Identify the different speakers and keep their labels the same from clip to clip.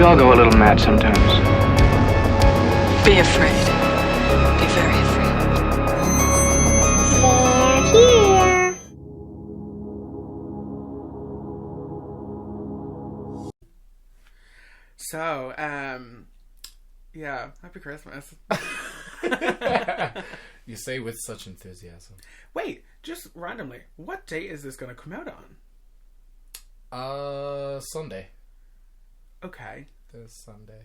Speaker 1: We all go a little mad sometimes.
Speaker 2: Be afraid. Be very afraid.
Speaker 3: They're here.
Speaker 4: So, yeah, happy Christmas.
Speaker 5: You say with such enthusiasm.
Speaker 4: Wait, just randomly, what date is this going to come out on?
Speaker 5: Sunday.
Speaker 4: Okay.
Speaker 5: This Sunday.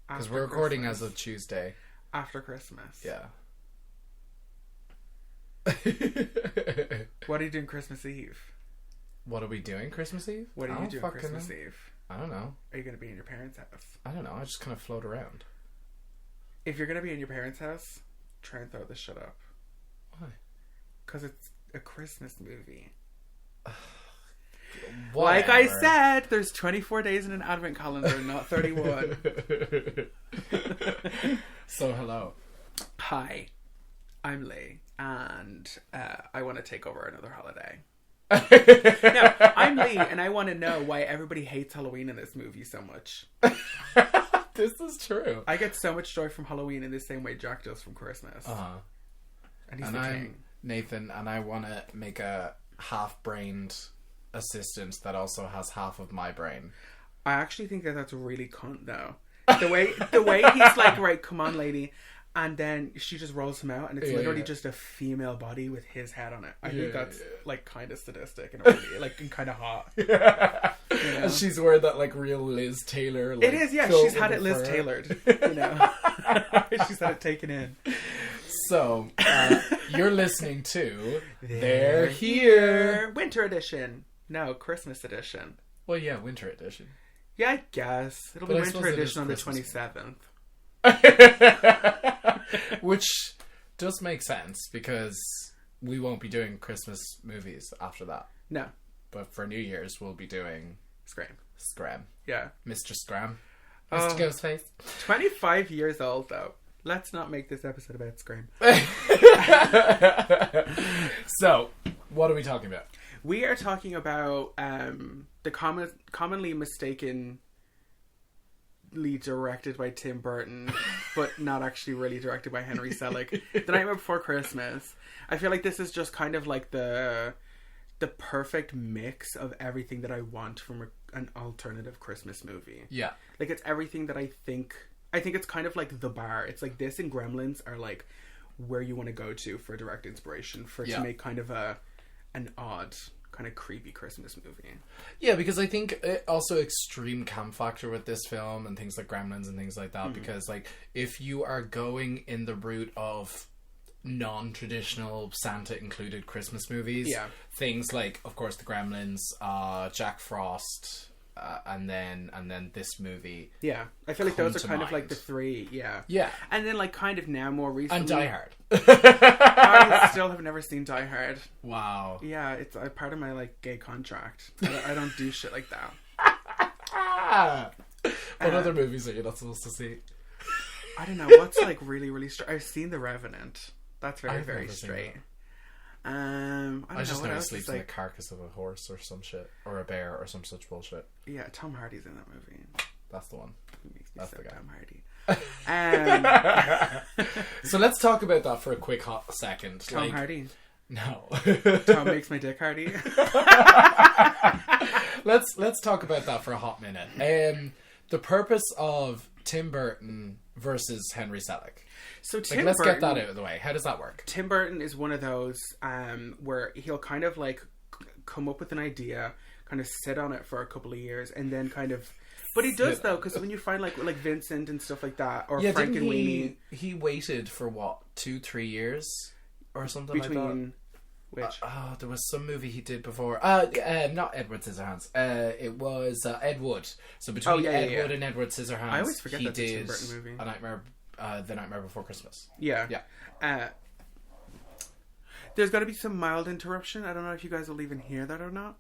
Speaker 5: Because
Speaker 4: After
Speaker 5: we're recording
Speaker 4: Christmas.
Speaker 5: as of Tuesday.
Speaker 4: After Christmas.
Speaker 5: Yeah.
Speaker 4: What are you doing Christmas Eve?
Speaker 5: What are we doing Christmas Eve?
Speaker 4: What
Speaker 5: I
Speaker 4: are you
Speaker 5: don't
Speaker 4: doing
Speaker 5: fucking
Speaker 4: Christmas
Speaker 5: know.
Speaker 4: Eve?
Speaker 5: I don't know.
Speaker 4: Are you going to be in your parents' house?
Speaker 5: I don't know. I just kind of float around.
Speaker 4: If you're going to be in your parents' house, try and throw this shit up.
Speaker 5: Why?
Speaker 4: Because it's a Christmas movie.
Speaker 5: Whatever.
Speaker 4: Like I said, there's 24 days in an advent calendar, not 31.
Speaker 5: So, hello.
Speaker 4: Hi, I'm Lee, and I want to take over another holiday. No, I'm Lee, and I want to know why everybody hates Halloween in this movie so much.
Speaker 5: This is true.
Speaker 4: I get so much joy from Halloween in the same way Jack does from Christmas. And he's
Speaker 5: And
Speaker 4: the
Speaker 5: I'm
Speaker 4: king.
Speaker 5: Nathan, and I want to make a half-brained assistant that also has half of my brain.
Speaker 4: I actually think that that's really cunt, though. The way he's like, right, come on, lady. And then she just rolls him out, and it's literally just a female body with his head on it. I think that's like kind of sadistic and really like and kind of hot. You know?
Speaker 5: And she's wearing that like real Liz Taylor. Like,
Speaker 4: It is, yeah.
Speaker 5: filled
Speaker 4: She's had
Speaker 5: with
Speaker 4: it Liz
Speaker 5: fur.
Speaker 4: tailored. You know, she's had it taken in.
Speaker 5: So you're listening to They're Here.
Speaker 4: Winter edition. No, Christmas edition.
Speaker 5: Well, yeah, winter edition.
Speaker 4: Yeah, I guess it'll
Speaker 5: But
Speaker 4: be
Speaker 5: I
Speaker 4: winter
Speaker 5: suppose it is
Speaker 4: edition on the
Speaker 5: Christmas.
Speaker 4: 27th.
Speaker 5: Which does make sense because we won't be doing Christmas movies after that.
Speaker 4: No,
Speaker 5: But for New Year's, we'll be doing
Speaker 4: Scream.
Speaker 5: Scram.
Speaker 4: Yeah,
Speaker 5: Mr. Scram.
Speaker 4: Oh.
Speaker 5: Mr. Ghostface.
Speaker 4: 25 years old though. Let's not make this episode about Scream.
Speaker 5: So, what are we talking about?
Speaker 4: We are talking about the commonly mistaken directed by Tim Burton, but not actually really directed by Henry Selick. The Nightmare Before Christmas. I feel like this is just kind of like the perfect mix of everything that I want from an alternative Christmas movie.
Speaker 5: Yeah.
Speaker 4: Like it's everything that I think it's kind of like the bar. It's like this and Gremlins are like where you want to go to for direct inspiration to make kind of an odd, kind of creepy Christmas movie.
Speaker 5: Yeah, because I think also extreme camp factor with this film and things like Gremlins and things like that, because like if you are going in the route of non-traditional Santa included Christmas movies, things like of course the Gremlins, Jack Frost, and then this movie,
Speaker 4: I feel like those are
Speaker 5: to
Speaker 4: kind of like
Speaker 5: mind.
Speaker 4: the three,
Speaker 5: yeah,
Speaker 4: and then like kind of now more recently,
Speaker 5: and Die Hard.
Speaker 4: I still have never seen Die Hard.
Speaker 5: Wow.
Speaker 4: Yeah, it's a part of my like gay contract. I don't do shit like that.
Speaker 5: What other movies are you not supposed to see?
Speaker 4: I don't know what's like really really straight. I've seen The Revenant. That's very
Speaker 5: I've
Speaker 4: very
Speaker 5: never seen
Speaker 4: straight.
Speaker 5: that.
Speaker 4: I don't
Speaker 5: I just
Speaker 4: know
Speaker 5: know
Speaker 4: what
Speaker 5: he
Speaker 4: else
Speaker 5: sleeps
Speaker 4: is
Speaker 5: in the
Speaker 4: like.
Speaker 5: carcass of a horse or some shit, or a bear or some such bullshit.
Speaker 4: Yeah, Tom Hardy's in that movie.
Speaker 5: That's the one.
Speaker 4: He makes me
Speaker 5: That's
Speaker 4: so
Speaker 5: the guy.
Speaker 4: Tom Hardy.
Speaker 5: So let's talk about that for a quick hot second.
Speaker 4: Tom Hardy.
Speaker 5: No.
Speaker 4: Tom makes my dick hardy.
Speaker 5: Let's talk about that for a hot minute. The purpose of Tim Burton versus Henry Selick.
Speaker 4: So
Speaker 5: Like, let's get that out of the way. How does that work?
Speaker 4: Tim Burton is one of those where he'll kind of like come up with an idea, kind of sit on it for a couple of years, and then kind of. But he does though, because when you find like Vincent and stuff like that, or Frankenweenie,
Speaker 5: he waited for what 2-3 years or something like that.
Speaker 4: between which
Speaker 5: There was some movie he did before. Not Edward Scissorhands. It was Ed Wood. So between Ed Wood and Edward Scissorhands,
Speaker 4: I always forget
Speaker 5: he
Speaker 4: that's a Tim
Speaker 5: did
Speaker 4: Burton movie.
Speaker 5: The Nightmare Before Christmas.
Speaker 4: Yeah.
Speaker 5: Yeah.
Speaker 4: There's going to be some mild interruption. I don't know if you guys will even hear that or not.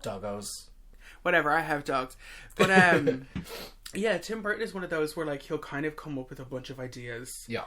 Speaker 5: Doggos.
Speaker 4: Whatever, I have dogs. But yeah, Tim Burton is one of those where like he'll kind of come up with a bunch of ideas.
Speaker 5: Yeah.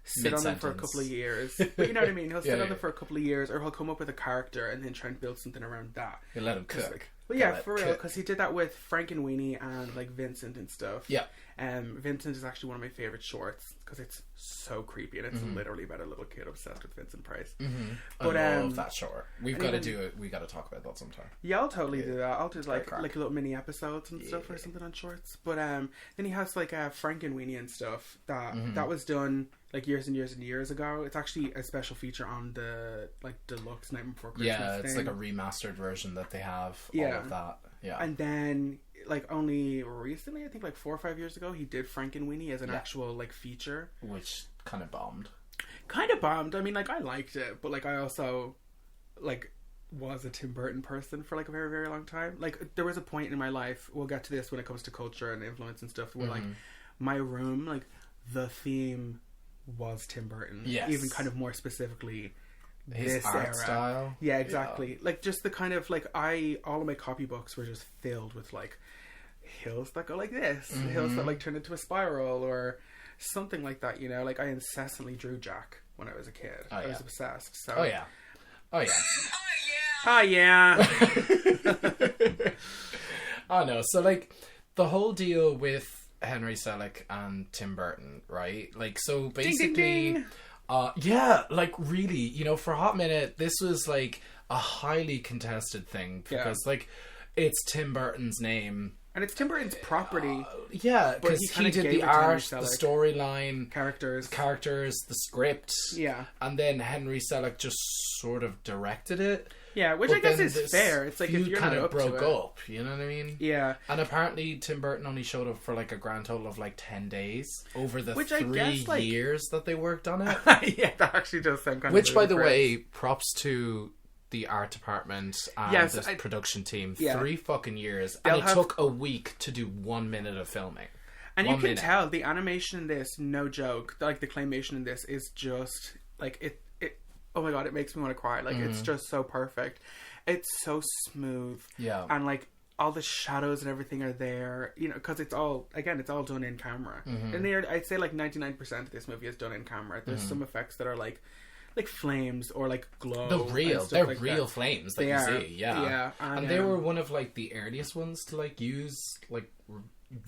Speaker 4: Sit on them for a couple of years. But you know what I mean? He'll sit on them
Speaker 5: yeah.
Speaker 4: for a couple of years, or he'll come up with a character and then try and build something around that.
Speaker 5: You let him cook.
Speaker 4: Well, yeah, for real, because he did that with Frankenweenie and like Vincent and stuff.
Speaker 5: Yeah.
Speaker 4: Vincent is actually one of my favorite shorts because it's so creepy and it's literally about a little kid obsessed with Vincent Price.
Speaker 5: Mm-hmm.
Speaker 4: But
Speaker 5: I love that short. We've got to do it. We got to talk about that sometime.
Speaker 4: Yeah, I'll totally do that. I'll do like little mini episodes and stuff or something on shorts. But then he has like Frankenweenie and stuff that was done like years and years and years ago. It's actually a special feature on the like deluxe Nightmare Before Chrstmas.
Speaker 5: Yeah, it's
Speaker 4: thing.
Speaker 5: like a remastered version that they have.
Speaker 4: Yeah.
Speaker 5: All of that. Yeah.
Speaker 4: And then like only recently, I think like 4 or 5 years ago, he did Frankenweenie as an actual like feature,
Speaker 5: which kind of bombed.
Speaker 4: I mean, like I liked it, but like I also like was a Tim Burton person for like a very, very long time. Like there was a point in my life, we'll get to this when it comes to culture and influence and stuff, where like my room, like the theme was Tim Burton.
Speaker 5: Yes.
Speaker 4: Even kind of more specifically
Speaker 5: his
Speaker 4: this
Speaker 5: art
Speaker 4: era.
Speaker 5: style.
Speaker 4: Yeah, exactly. Yeah. Like just the kind of like all of my copybooks were just filled with like hills that go like this, hills that like turn into a spiral or something like that, you know. Like I incessantly drew Jack when I was a kid. I was obsessed. So
Speaker 5: Oh yeah.
Speaker 4: Oh yeah.
Speaker 5: Oh no. So like the whole deal with Henry Selick and Tim Burton, right? Like so basically
Speaker 4: ding, ding.
Speaker 5: Yeah, like really, you know, for a hot minute this was like a highly contested thing because like it's Tim Burton's name.
Speaker 4: And it's Tim Burton's property.
Speaker 5: Yeah, because he did the art, the storyline, characters, the script.
Speaker 4: Yeah.
Speaker 5: And then Henry Selick just sort of directed it.
Speaker 4: Yeah, which I guess is fair. It's like if you're
Speaker 5: kind
Speaker 4: not
Speaker 5: of broke
Speaker 4: to it.
Speaker 5: up, you know what I mean?
Speaker 4: Yeah.
Speaker 5: And apparently Tim Burton only showed up for like a grand total of like 10 days over the
Speaker 4: which
Speaker 5: 3
Speaker 4: I guess, like...
Speaker 5: years that they worked on it.
Speaker 4: Yeah, that actually does sound kind
Speaker 5: which,
Speaker 4: of...
Speaker 5: by the way, props to the art department and the production team. 3 fucking years. And it took a week to do 1 minute of filming.
Speaker 4: And you can tell the animation in this, no joke, like the claymation in this is just like it oh my god, it makes me want to cry. Like it's just so perfect. It's so smooth.
Speaker 5: Yeah.
Speaker 4: And like all the shadows and everything are there, you know, because it's all done in camera. And I'd say like 99% of this movie is done in camera. There's some effects that are like flames or like glow.
Speaker 5: They're
Speaker 4: like
Speaker 5: real
Speaker 4: that.
Speaker 5: Flames that you see. Yeah. And they were one of like the earliest ones to like use like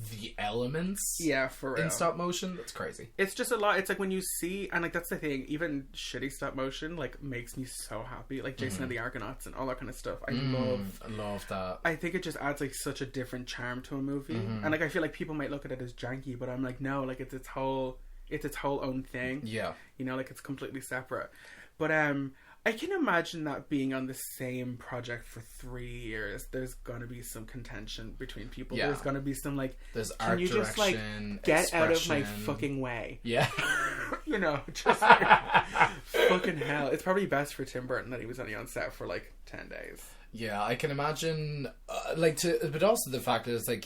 Speaker 5: the elements
Speaker 4: for real.
Speaker 5: In stop motion. That's crazy.
Speaker 4: It's just a lot. It's like when you see, and like that's the thing, even shitty stop motion like makes me so happy, like Jason and the Argonauts and all that kind of stuff. I love that. I think it just adds like such a different charm to a movie. And like I feel like people might look at it as janky, but I'm like, no, like it's its whole own thing. Yeah, you know, like it's completely separate. But I can imagine that being on the same project for 3 years, there's gonna be some contention between people. There's gonna be some like,
Speaker 5: there's
Speaker 4: can
Speaker 5: art
Speaker 4: you
Speaker 5: direction,
Speaker 4: just like get out of my fucking way? Yeah. You know, just like, fucking hell. It's probably best for Tim Burton that he was only on set for like 10 days.
Speaker 5: Yeah, I can imagine. But also the fact is like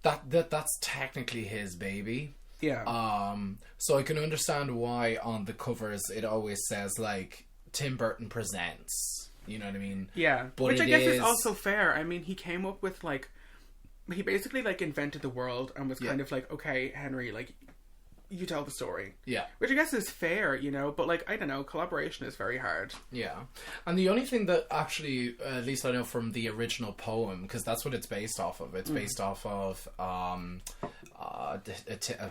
Speaker 5: that's technically his baby. Yeah. So I can understand why on the covers it always says like Tim Burton presents. You know what I mean? Yeah.
Speaker 4: But which I guess is also fair. I mean, he came up with like, he basically like invented the world and was kind of like, okay, Henry, like, you tell the story. Yeah. Which I guess is fair, you know, but like, I don't know, collaboration is very hard.
Speaker 5: Yeah. And the only thing that actually, at least I know from the original poem, because that's what it's based off of. It's based off of a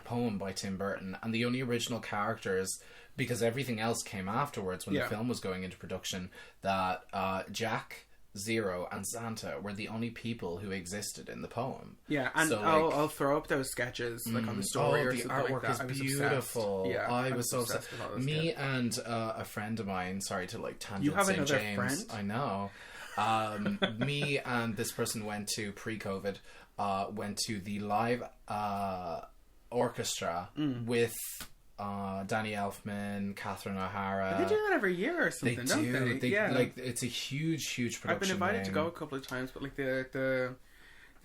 Speaker 5: poem by Tim Burton. And the only original characters, because everything else came afterwards when the film was going into production, that Jack, Zero and Santa were the only people who existed in the poem.
Speaker 4: Yeah, and so, I'll throw up those sketches like on the story or
Speaker 5: the
Speaker 4: something
Speaker 5: artwork
Speaker 4: like that.
Speaker 5: is beautiful.
Speaker 4: Yeah,
Speaker 5: I was so obsessed. Me and a friend of mine, sorry to like tangent
Speaker 4: you have
Speaker 5: St.
Speaker 4: another
Speaker 5: James.
Speaker 4: Friend?
Speaker 5: I know. Me and this person went to pre-COVID. Went to the live orchestra with Danny Elfman, Catherine O'Hara.
Speaker 4: They do that every year or something, don't they?
Speaker 5: Yeah, like it's a huge production.
Speaker 4: I've been invited to go a couple of times, but like the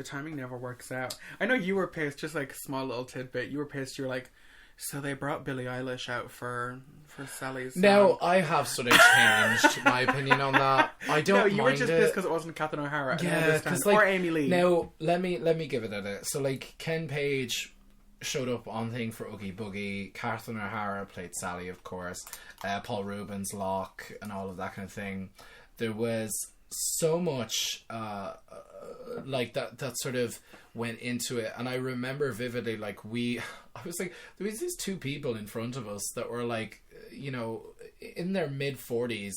Speaker 4: timing never works out. I know you were pissed. Just like small little tidbit, you were pissed. You were like, so they brought Billie Eilish out for Sally's.
Speaker 5: No, I have sort of changed my opinion on that. I don't. No,
Speaker 4: you
Speaker 5: mind
Speaker 4: were just pissed because it wasn't Catherine O'Hara.
Speaker 5: Yeah,
Speaker 4: like, or Amy Lee.
Speaker 5: Now let me give it a bit. So like Ken Page showed up on thing for Oogie Boogie. Catherine O'Hara played Sally, of course. Paul Rubens, Locke, and all of that kind of thing. There was so much like that sort of went into it. And I remember vividly, like, I was like, there was these two people in front of us that were like, you know, in their mid-40s,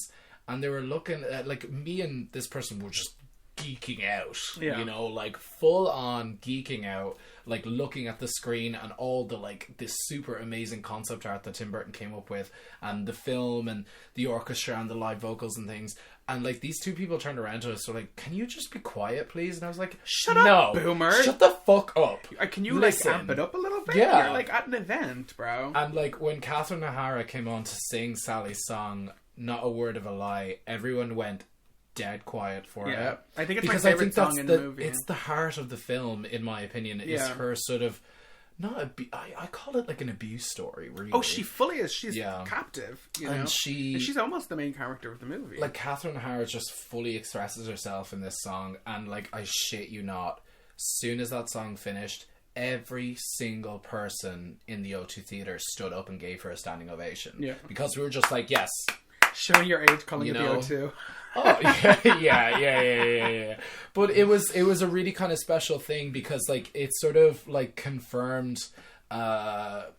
Speaker 5: and they were looking at, like, me and this person were just geeking out, you know, like full on geeking out, like looking at the screen and all the, like, this super amazing concept art that Tim Burton came up with, and the film and the orchestra and the live vocals and things. And, like, these two people turned around to us, so like, can you just be quiet, please? And I was like,
Speaker 4: shut up, boomer.
Speaker 5: Shut the fuck up.
Speaker 4: Can you,
Speaker 5: listen,
Speaker 4: like, amp it up a little bit?
Speaker 5: Yeah.
Speaker 4: You're, like, at an event, bro.
Speaker 5: And, like, when Catherine O'Hara came on to sing Sally's song, not a word of a lie, everyone went dead quiet for it.
Speaker 4: I think it's
Speaker 5: because
Speaker 4: my favorite song in the movie.
Speaker 5: It's the heart of the film, in my opinion, is her sort of, I call it like an abuse story, really.
Speaker 4: Oh, she fully is. She's captive, you know? And she's almost the main character of the movie.
Speaker 5: Like, Catherine O'Hara just fully expresses herself in this song, and, like, I shit you not, soon as that song finished, every single person in the O2 Theatre stood up and gave her a standing ovation. Yeah. Because we were just like, yes.
Speaker 4: Showing your age, calling it the O2.
Speaker 5: Oh, yeah. But it was a really kind of special thing, because, like, it sort of, like, confirmed, like,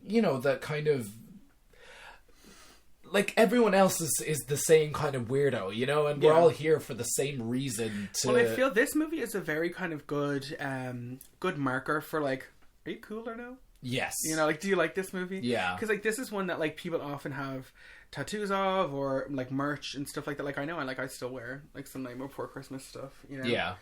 Speaker 5: you know, that kind of, like, everyone else is the same kind of weirdo, you know, and we're all here for the same reason to...
Speaker 4: Well, I feel this movie is a very kind of good marker for, like, are you cool or no?
Speaker 5: Yes.
Speaker 4: You know, like, do you like this movie?
Speaker 5: Yeah.
Speaker 4: Because, like, this is one that, like, people often have tattoos of, or, like, merch and stuff like that. Like, I know, I still wear, like, some Nightmare Before Chrstmas stuff, you know?
Speaker 5: Yeah.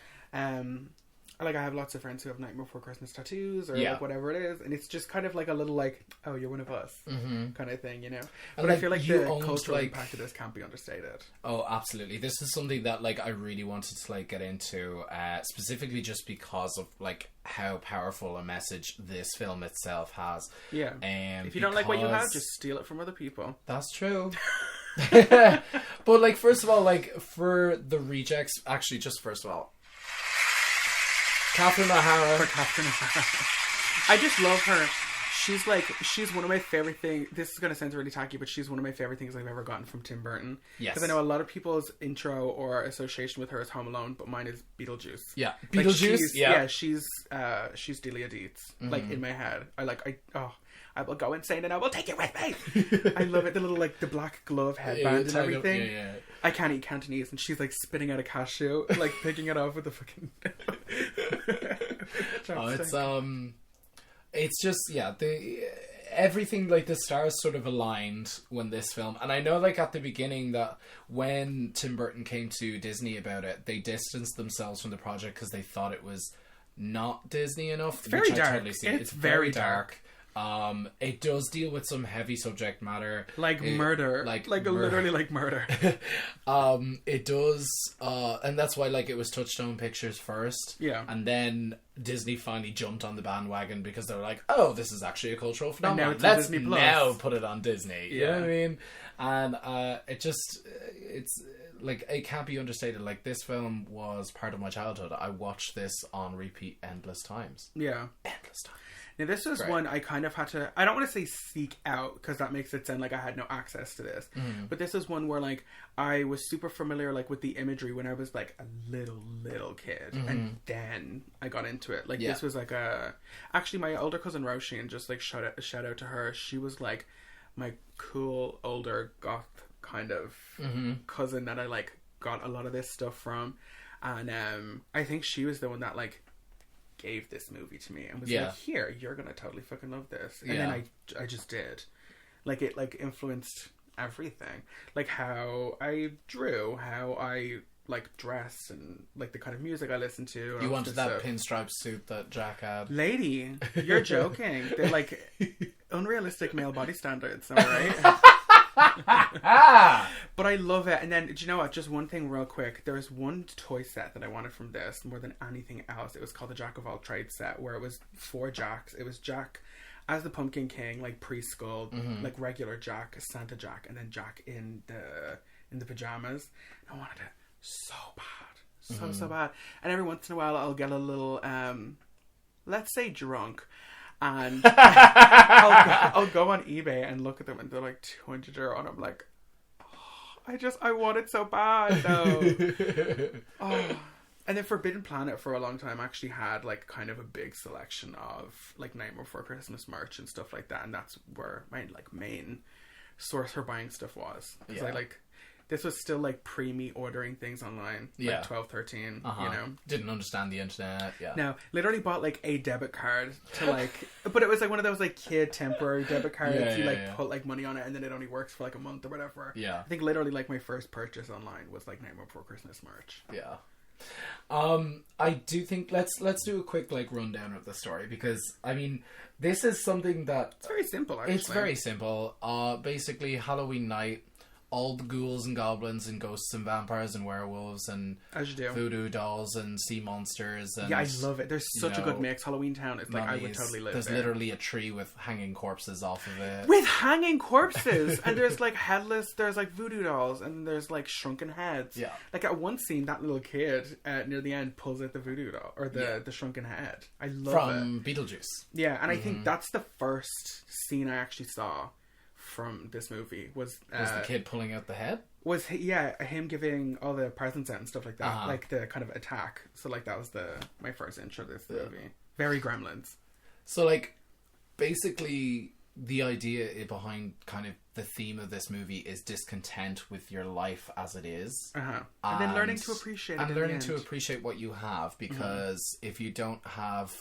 Speaker 4: Like, I have lots of friends who have Nightmare Before Chrstmas tattoos, or, like, whatever it is. And it's just kind of like a little, like, oh, you're one of us, kind of thing, you know? But
Speaker 5: like,
Speaker 4: I feel like the cultural impact of this can't be understated.
Speaker 5: Oh, absolutely. This is something that, like, I really wanted to, like, get into, specifically just because of, like, how powerful a message this film itself has.
Speaker 4: Yeah. If you don't like what you have, just steal it from other people.
Speaker 5: That's true. But, like, first of all, like, for the rejects, actually, just first of all, Catherine O'Hara.
Speaker 4: I just love her. She's one of my favorite things. This is going to sound really tacky, but she's one of my favorite things I've ever gotten from Tim Burton. Yes. Because I know a lot of people's intro or association with her is Home Alone, but mine is Beetlejuice.
Speaker 5: Yeah. Beetlejuice?
Speaker 4: She's Delia Dietz. Like, in my head. I will go insane and I will take you with me. I love it. The little, like, the black glove headband and everything.
Speaker 5: Yeah.
Speaker 4: I can't eat Cantonese, and she's, like, spitting out a cashew, like, picking it off with the fucking...
Speaker 5: it's just, everything, like, the stars sort of aligned when this film, and I know, like, at the beginning that when Tim Burton came to Disney about it, they distanced themselves from the project because they thought it was not Disney enough.
Speaker 4: It's very dark. It's very dark.
Speaker 5: It does deal with some heavy subject matter,
Speaker 4: like murder, literally like murder.
Speaker 5: It does, and that's why, like, it was Touchstone Pictures first, and then Disney finally jumped on the bandwagon because they were like, "Oh, this is actually a cultural phenomenon. Let's now put it on Disney." You know what I mean? And it's like, it can't be understated. Like, this film was part of my childhood. I watched this on repeat endless times.
Speaker 4: Yeah,
Speaker 5: endless times.
Speaker 4: Now, this is one I kind of had to... I don't want to say seek out, because that makes it sound like I had no access to this. But this is one where, like, I was super familiar, like, with the imagery when I was, like, a little kid. And then I got into it. Like, this was, like, a... Actually, my older cousin Roisin, just, like, shout out to her. She was, like, my cool, older, goth kind of cousin that I, like, got a lot of this stuff from. And I think she was the one that, like, gave this movie to me and was like, here, you're gonna totally fucking love this. And then I just did. Like, it, like, influenced everything. Like, how I drew, how I, like, dressed, and, like, the kind of music I listened to.
Speaker 5: You wanted that pinstripe suit that Jack had.
Speaker 4: Lady, you're joking. They're, like, unrealistic male body standards, am I right? But I love it. And then, do you know what? Just one thing real quick. There was one toy set that I wanted from this more than anything else. It was called the Jack of All Trades set, where it was 4 Jacks. It was Jack as the Pumpkin King, like preschool, like regular Jack, Santa Jack, and then Jack in the pajamas. I wanted it so bad. So bad. And every once in a while I'll get a little let's say drunk. And I'll go on eBay and look at them, and they're like €200, and I'm like, oh, I want it so bad though. Oh. And then Forbidden Planet for a long time actually had like kind of a big selection of like Nightmare Before Christmas merch and stuff like that, and that's where my like main source for buying stuff was. Because I like this was still like me ordering things online, like 12, 13, you know.
Speaker 5: Didn't understand the internet,
Speaker 4: No, literally bought like a debit card to like, but it was like one of those like kid temporary debit cards. You put like money on it and then it only works for like a month or whatever.
Speaker 5: Yeah.
Speaker 4: I think literally like my first purchase online was like Nightmare Before Christmas merch.
Speaker 5: Yeah. I do think let's do a quick like rundown of the story, because I mean this is something that
Speaker 4: it's very simple actually.
Speaker 5: It's very simple. Basically Halloween night, all the ghouls and goblins and ghosts and vampires and werewolves and
Speaker 4: as you do
Speaker 5: voodoo dolls and sea monsters and
Speaker 4: I love it. There's such a good mix. Halloween Town, it's like I would totally live
Speaker 5: There's
Speaker 4: there.
Speaker 5: literally a tree with hanging corpses off of it.
Speaker 4: With hanging corpses! And there's like headless, there's like voodoo dolls, and there's like shrunken heads.
Speaker 5: Yeah.
Speaker 4: Like at one scene, that little kid near the end pulls out the voodoo doll, or the shrunken head. I love it.
Speaker 5: From Beetlejuice.
Speaker 4: Yeah, and I think that's the first scene I actually saw from this movie was
Speaker 5: the kid pulling out the head?
Speaker 4: Was him giving all the presents out and stuff like that, like the kind of attack. So like that was my first intro to this movie. Very Gremlins.
Speaker 5: So like basically the idea behind kind of the theme of this movie is discontent with your life as it is,
Speaker 4: and then learning to appreciate it.
Speaker 5: And learning to appreciate what you have, because if you don't have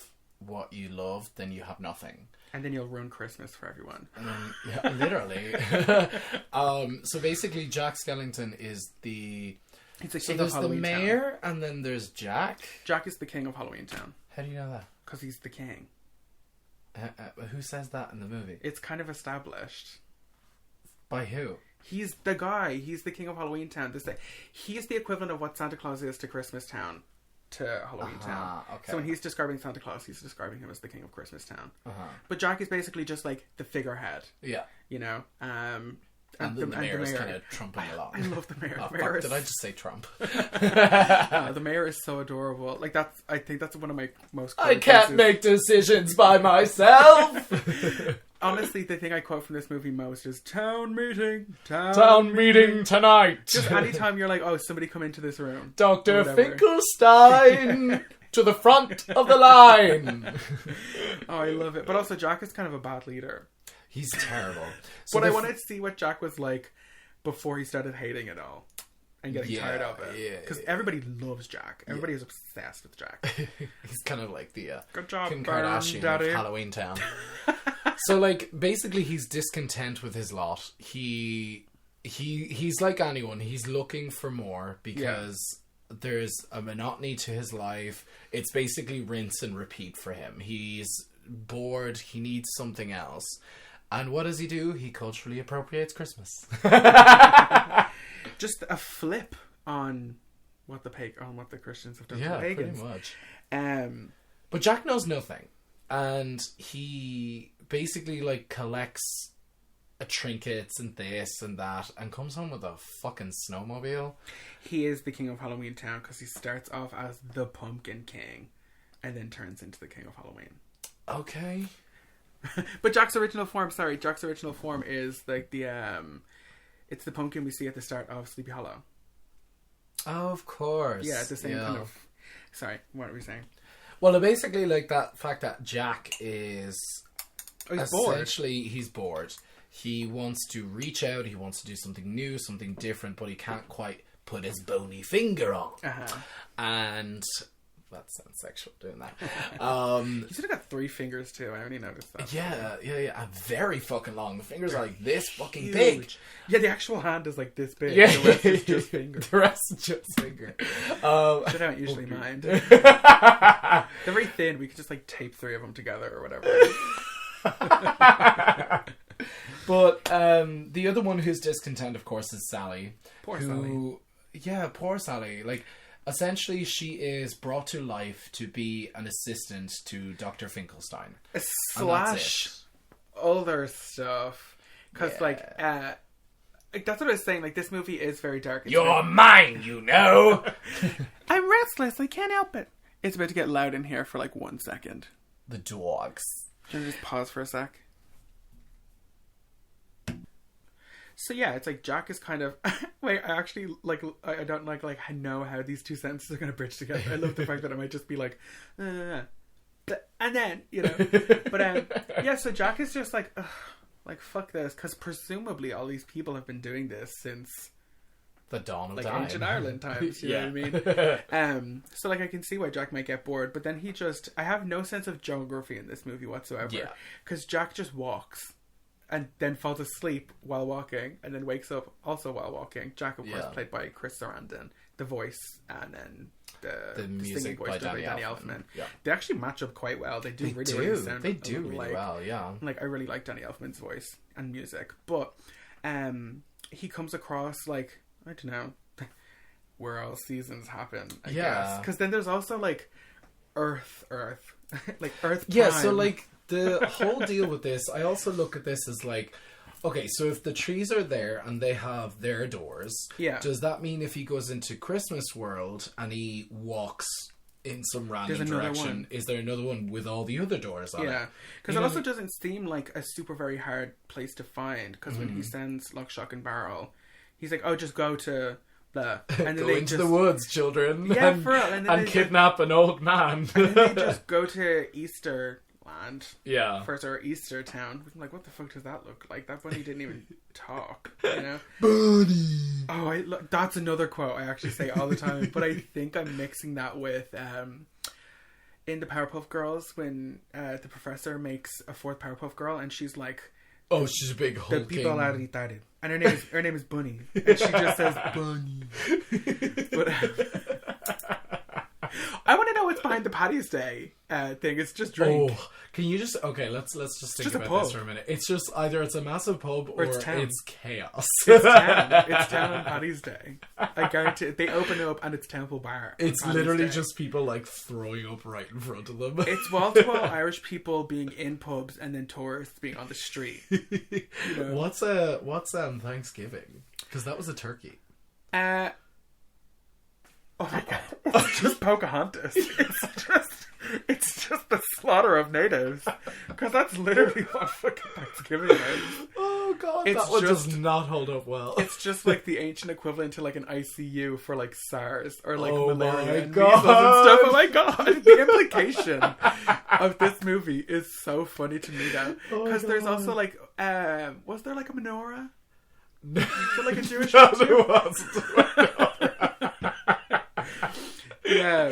Speaker 5: what you love, then you have nothing.
Speaker 4: And then you'll ruin Christmas for everyone.
Speaker 5: Literally. So basically, Jack Skellington is the...
Speaker 4: He's the
Speaker 5: so
Speaker 4: king
Speaker 5: there's
Speaker 4: of Halloween
Speaker 5: the mayor, and then there's Jack.
Speaker 4: Jack is the king of Halloween Town.
Speaker 5: How do you know that?
Speaker 4: Because he's the king.
Speaker 5: Who says that in the movie?
Speaker 4: It's kind of established.
Speaker 5: By who?
Speaker 4: He's the guy. He's the king of Halloween Town. He's the equivalent of what Santa Claus is to Christmas Town. To Halloween Town.
Speaker 5: Okay.
Speaker 4: So when he's describing Santa Claus, he's describing him as the king of Christmas Town. But Jack is basically just like the figurehead.
Speaker 5: Yeah.
Speaker 4: You know?
Speaker 5: And the mayor is kind of trumping along.
Speaker 4: I love the mayor.
Speaker 5: Oh,
Speaker 4: the mayor
Speaker 5: fuck, did I just say Trump?
Speaker 4: The mayor is so adorable. Like I think that's one of my most...
Speaker 5: I can't make decisions by myself!
Speaker 4: Honestly, the thing I quote from this movie most is town meeting
Speaker 5: tonight.
Speaker 4: Just anytime you're like, oh, somebody come into this room.
Speaker 5: Dr. Finkelstein to the front of the line.
Speaker 4: Oh, I love it. But also, Jack is kind of a bad leader.
Speaker 5: He's terrible.
Speaker 4: But I wanted to see what Jack was like before he started hating it all and getting tired of it. Because everybody loves Jack. Everybody is obsessed with Jack.
Speaker 5: He's kind of like the
Speaker 4: good job,
Speaker 5: Kim Kardashian
Speaker 4: Daddy.
Speaker 5: of Halloween Town. So, like, basically, he's discontent with his lot. He's like anyone. He's looking for more because there's a monotony to his life. It's basically rinse and repeat for him. He's bored. He needs something else. And what does he do? He culturally appropriates Christmas.
Speaker 4: Just a flip on what the Christians have done to the
Speaker 5: Yeah,
Speaker 4: pagans.
Speaker 5: pretty much. But Jack knows nothing. And he basically like collects trinkets and this and that and comes home with a fucking snowmobile.
Speaker 4: He is the king of Halloween Town because he starts off as the Pumpkin King and then turns into the king of Halloween.
Speaker 5: Okay.
Speaker 4: But Jack's original form is like the it's the pumpkin we see at the start of Sleepy Hollow.
Speaker 5: Oh, of course.
Speaker 4: Yeah, the same kind of... Sorry, what were we saying?
Speaker 5: Well, basically, like, that fact that Jack is...
Speaker 4: he's bored.
Speaker 5: Essentially, he's bored. He wants to reach out, he wants to do something new, something different, but he can't quite put his bony finger on. And... That sounds sexual, doing that.
Speaker 4: He's sort of got 3 fingers, too. I only noticed that.
Speaker 5: Yeah. And very fucking long. The fingers are like this fucking
Speaker 4: huge.
Speaker 5: big.
Speaker 4: Yeah, the actual hand is like this big.
Speaker 5: Yeah.
Speaker 4: The rest is just finger.
Speaker 5: The rest is just finger.
Speaker 4: Shit, I don't usually mind. They're very thin. We could just like tape 3 of them together or whatever.
Speaker 5: But the other one who's discontent, of course, is Sally.
Speaker 4: Sally.
Speaker 5: Yeah, poor Sally. Like, essentially, she is brought to life to be an assistant to Dr. Finkelstein.
Speaker 4: Slash other stuff. Because, like, that's what I was saying. Like, this movie is very dark.
Speaker 5: You're mine, you know!
Speaker 4: I'm restless. I can't help it. It's about to get loud in here for, like, 1 second.
Speaker 5: The dogs.
Speaker 4: Can I just pause for a sec? So yeah, it's like Jack is kind of wait. I actually like. I don't like I know how these two sentences are going to bridge together. I love the fact that I might just be like, and then but yeah. So Jack is just like, ugh, like fuck this, because presumably all these people have been doing this since
Speaker 5: the dawn of
Speaker 4: like
Speaker 5: time.
Speaker 4: ancient Ireland times. You know what I mean? So like I can see why Jack might get bored, but then I have no sense of geography in this movie whatsoever.
Speaker 5: Yeah.
Speaker 4: Because Jack just walks. And then falls asleep while walking, and then wakes up also while walking. Jack, of course, played by Chris Sarandon, the voice, and then the
Speaker 5: music
Speaker 4: singing voice
Speaker 5: by
Speaker 4: by Danny
Speaker 5: Elfman.
Speaker 4: Elfman.
Speaker 5: Yeah.
Speaker 4: They actually match up quite well. They do
Speaker 5: They
Speaker 4: really,
Speaker 5: do.
Speaker 4: really sound
Speaker 5: They do really
Speaker 4: like,
Speaker 5: well, yeah.
Speaker 4: Like I really like Danny Elfman's voice and music, but he comes across like I don't know where all seasons happen. I guess because then there's also like Earth, like Earth.
Speaker 5: Yeah,
Speaker 4: time.
Speaker 5: so like. The whole deal with this, I also look at this as like, okay, so if the trees are there and they have their doors, does that mean if he goes into Christmas world and he walks in some random direction, is there another one with all the other doors on it?
Speaker 4: Yeah, because it also doesn't seem like a super very hard place to find, because when he sends Lock, Shock and Barrel, he's like, oh, just go to blah. And then
Speaker 5: go
Speaker 4: they
Speaker 5: into the woods, children.
Speaker 4: Yeah,
Speaker 5: and,
Speaker 4: for real.
Speaker 5: And kidnap an old man.
Speaker 4: And then they just go to Easter land.
Speaker 5: Yeah.
Speaker 4: First, our Easter town. I'm like, what the fuck does that look like? That bunny didn't even talk, you know?
Speaker 5: Bunny!
Speaker 4: Oh, that's another quote I actually say all the time, but I think I'm mixing that with in the Powerpuff Girls when the professor makes a fourth Powerpuff Girl and she's like,
Speaker 5: oh, she's a big hulking.
Speaker 4: The people are retarded. And her name is Bunny. And she just says Bunny. But I want to know what's behind the Paddy's Day thing. It's just drink.
Speaker 5: Oh, can you just let's just think
Speaker 4: just
Speaker 5: about this for a minute. It's just either it's a massive pub or it's chaos.
Speaker 4: It's town. It's town on Paddy's Day. I guarantee it. They open up and it's Temple Bar.
Speaker 5: It's literally just people like throwing up right in front of them.
Speaker 4: It's wall-to-wall Irish people being in pubs and then tourists being on the street. You know?
Speaker 5: What's Thanksgiving? Because that was a turkey.
Speaker 4: Oh my god! It's just Pocahontas. It's just the slaughter of natives. Because that's literally what fucking Thanksgiving is.
Speaker 5: Oh god, that one does not hold up well.
Speaker 4: It's just like the ancient equivalent to like an ICU for like SARS or like malaria and
Speaker 5: god.
Speaker 4: measles and stuff. Oh my god! The implication of this movie is so funny to me now. Because there's also like, was there like a menorah? Was there like a Jewish?
Speaker 5: No, there wasn't.
Speaker 4: Yeah,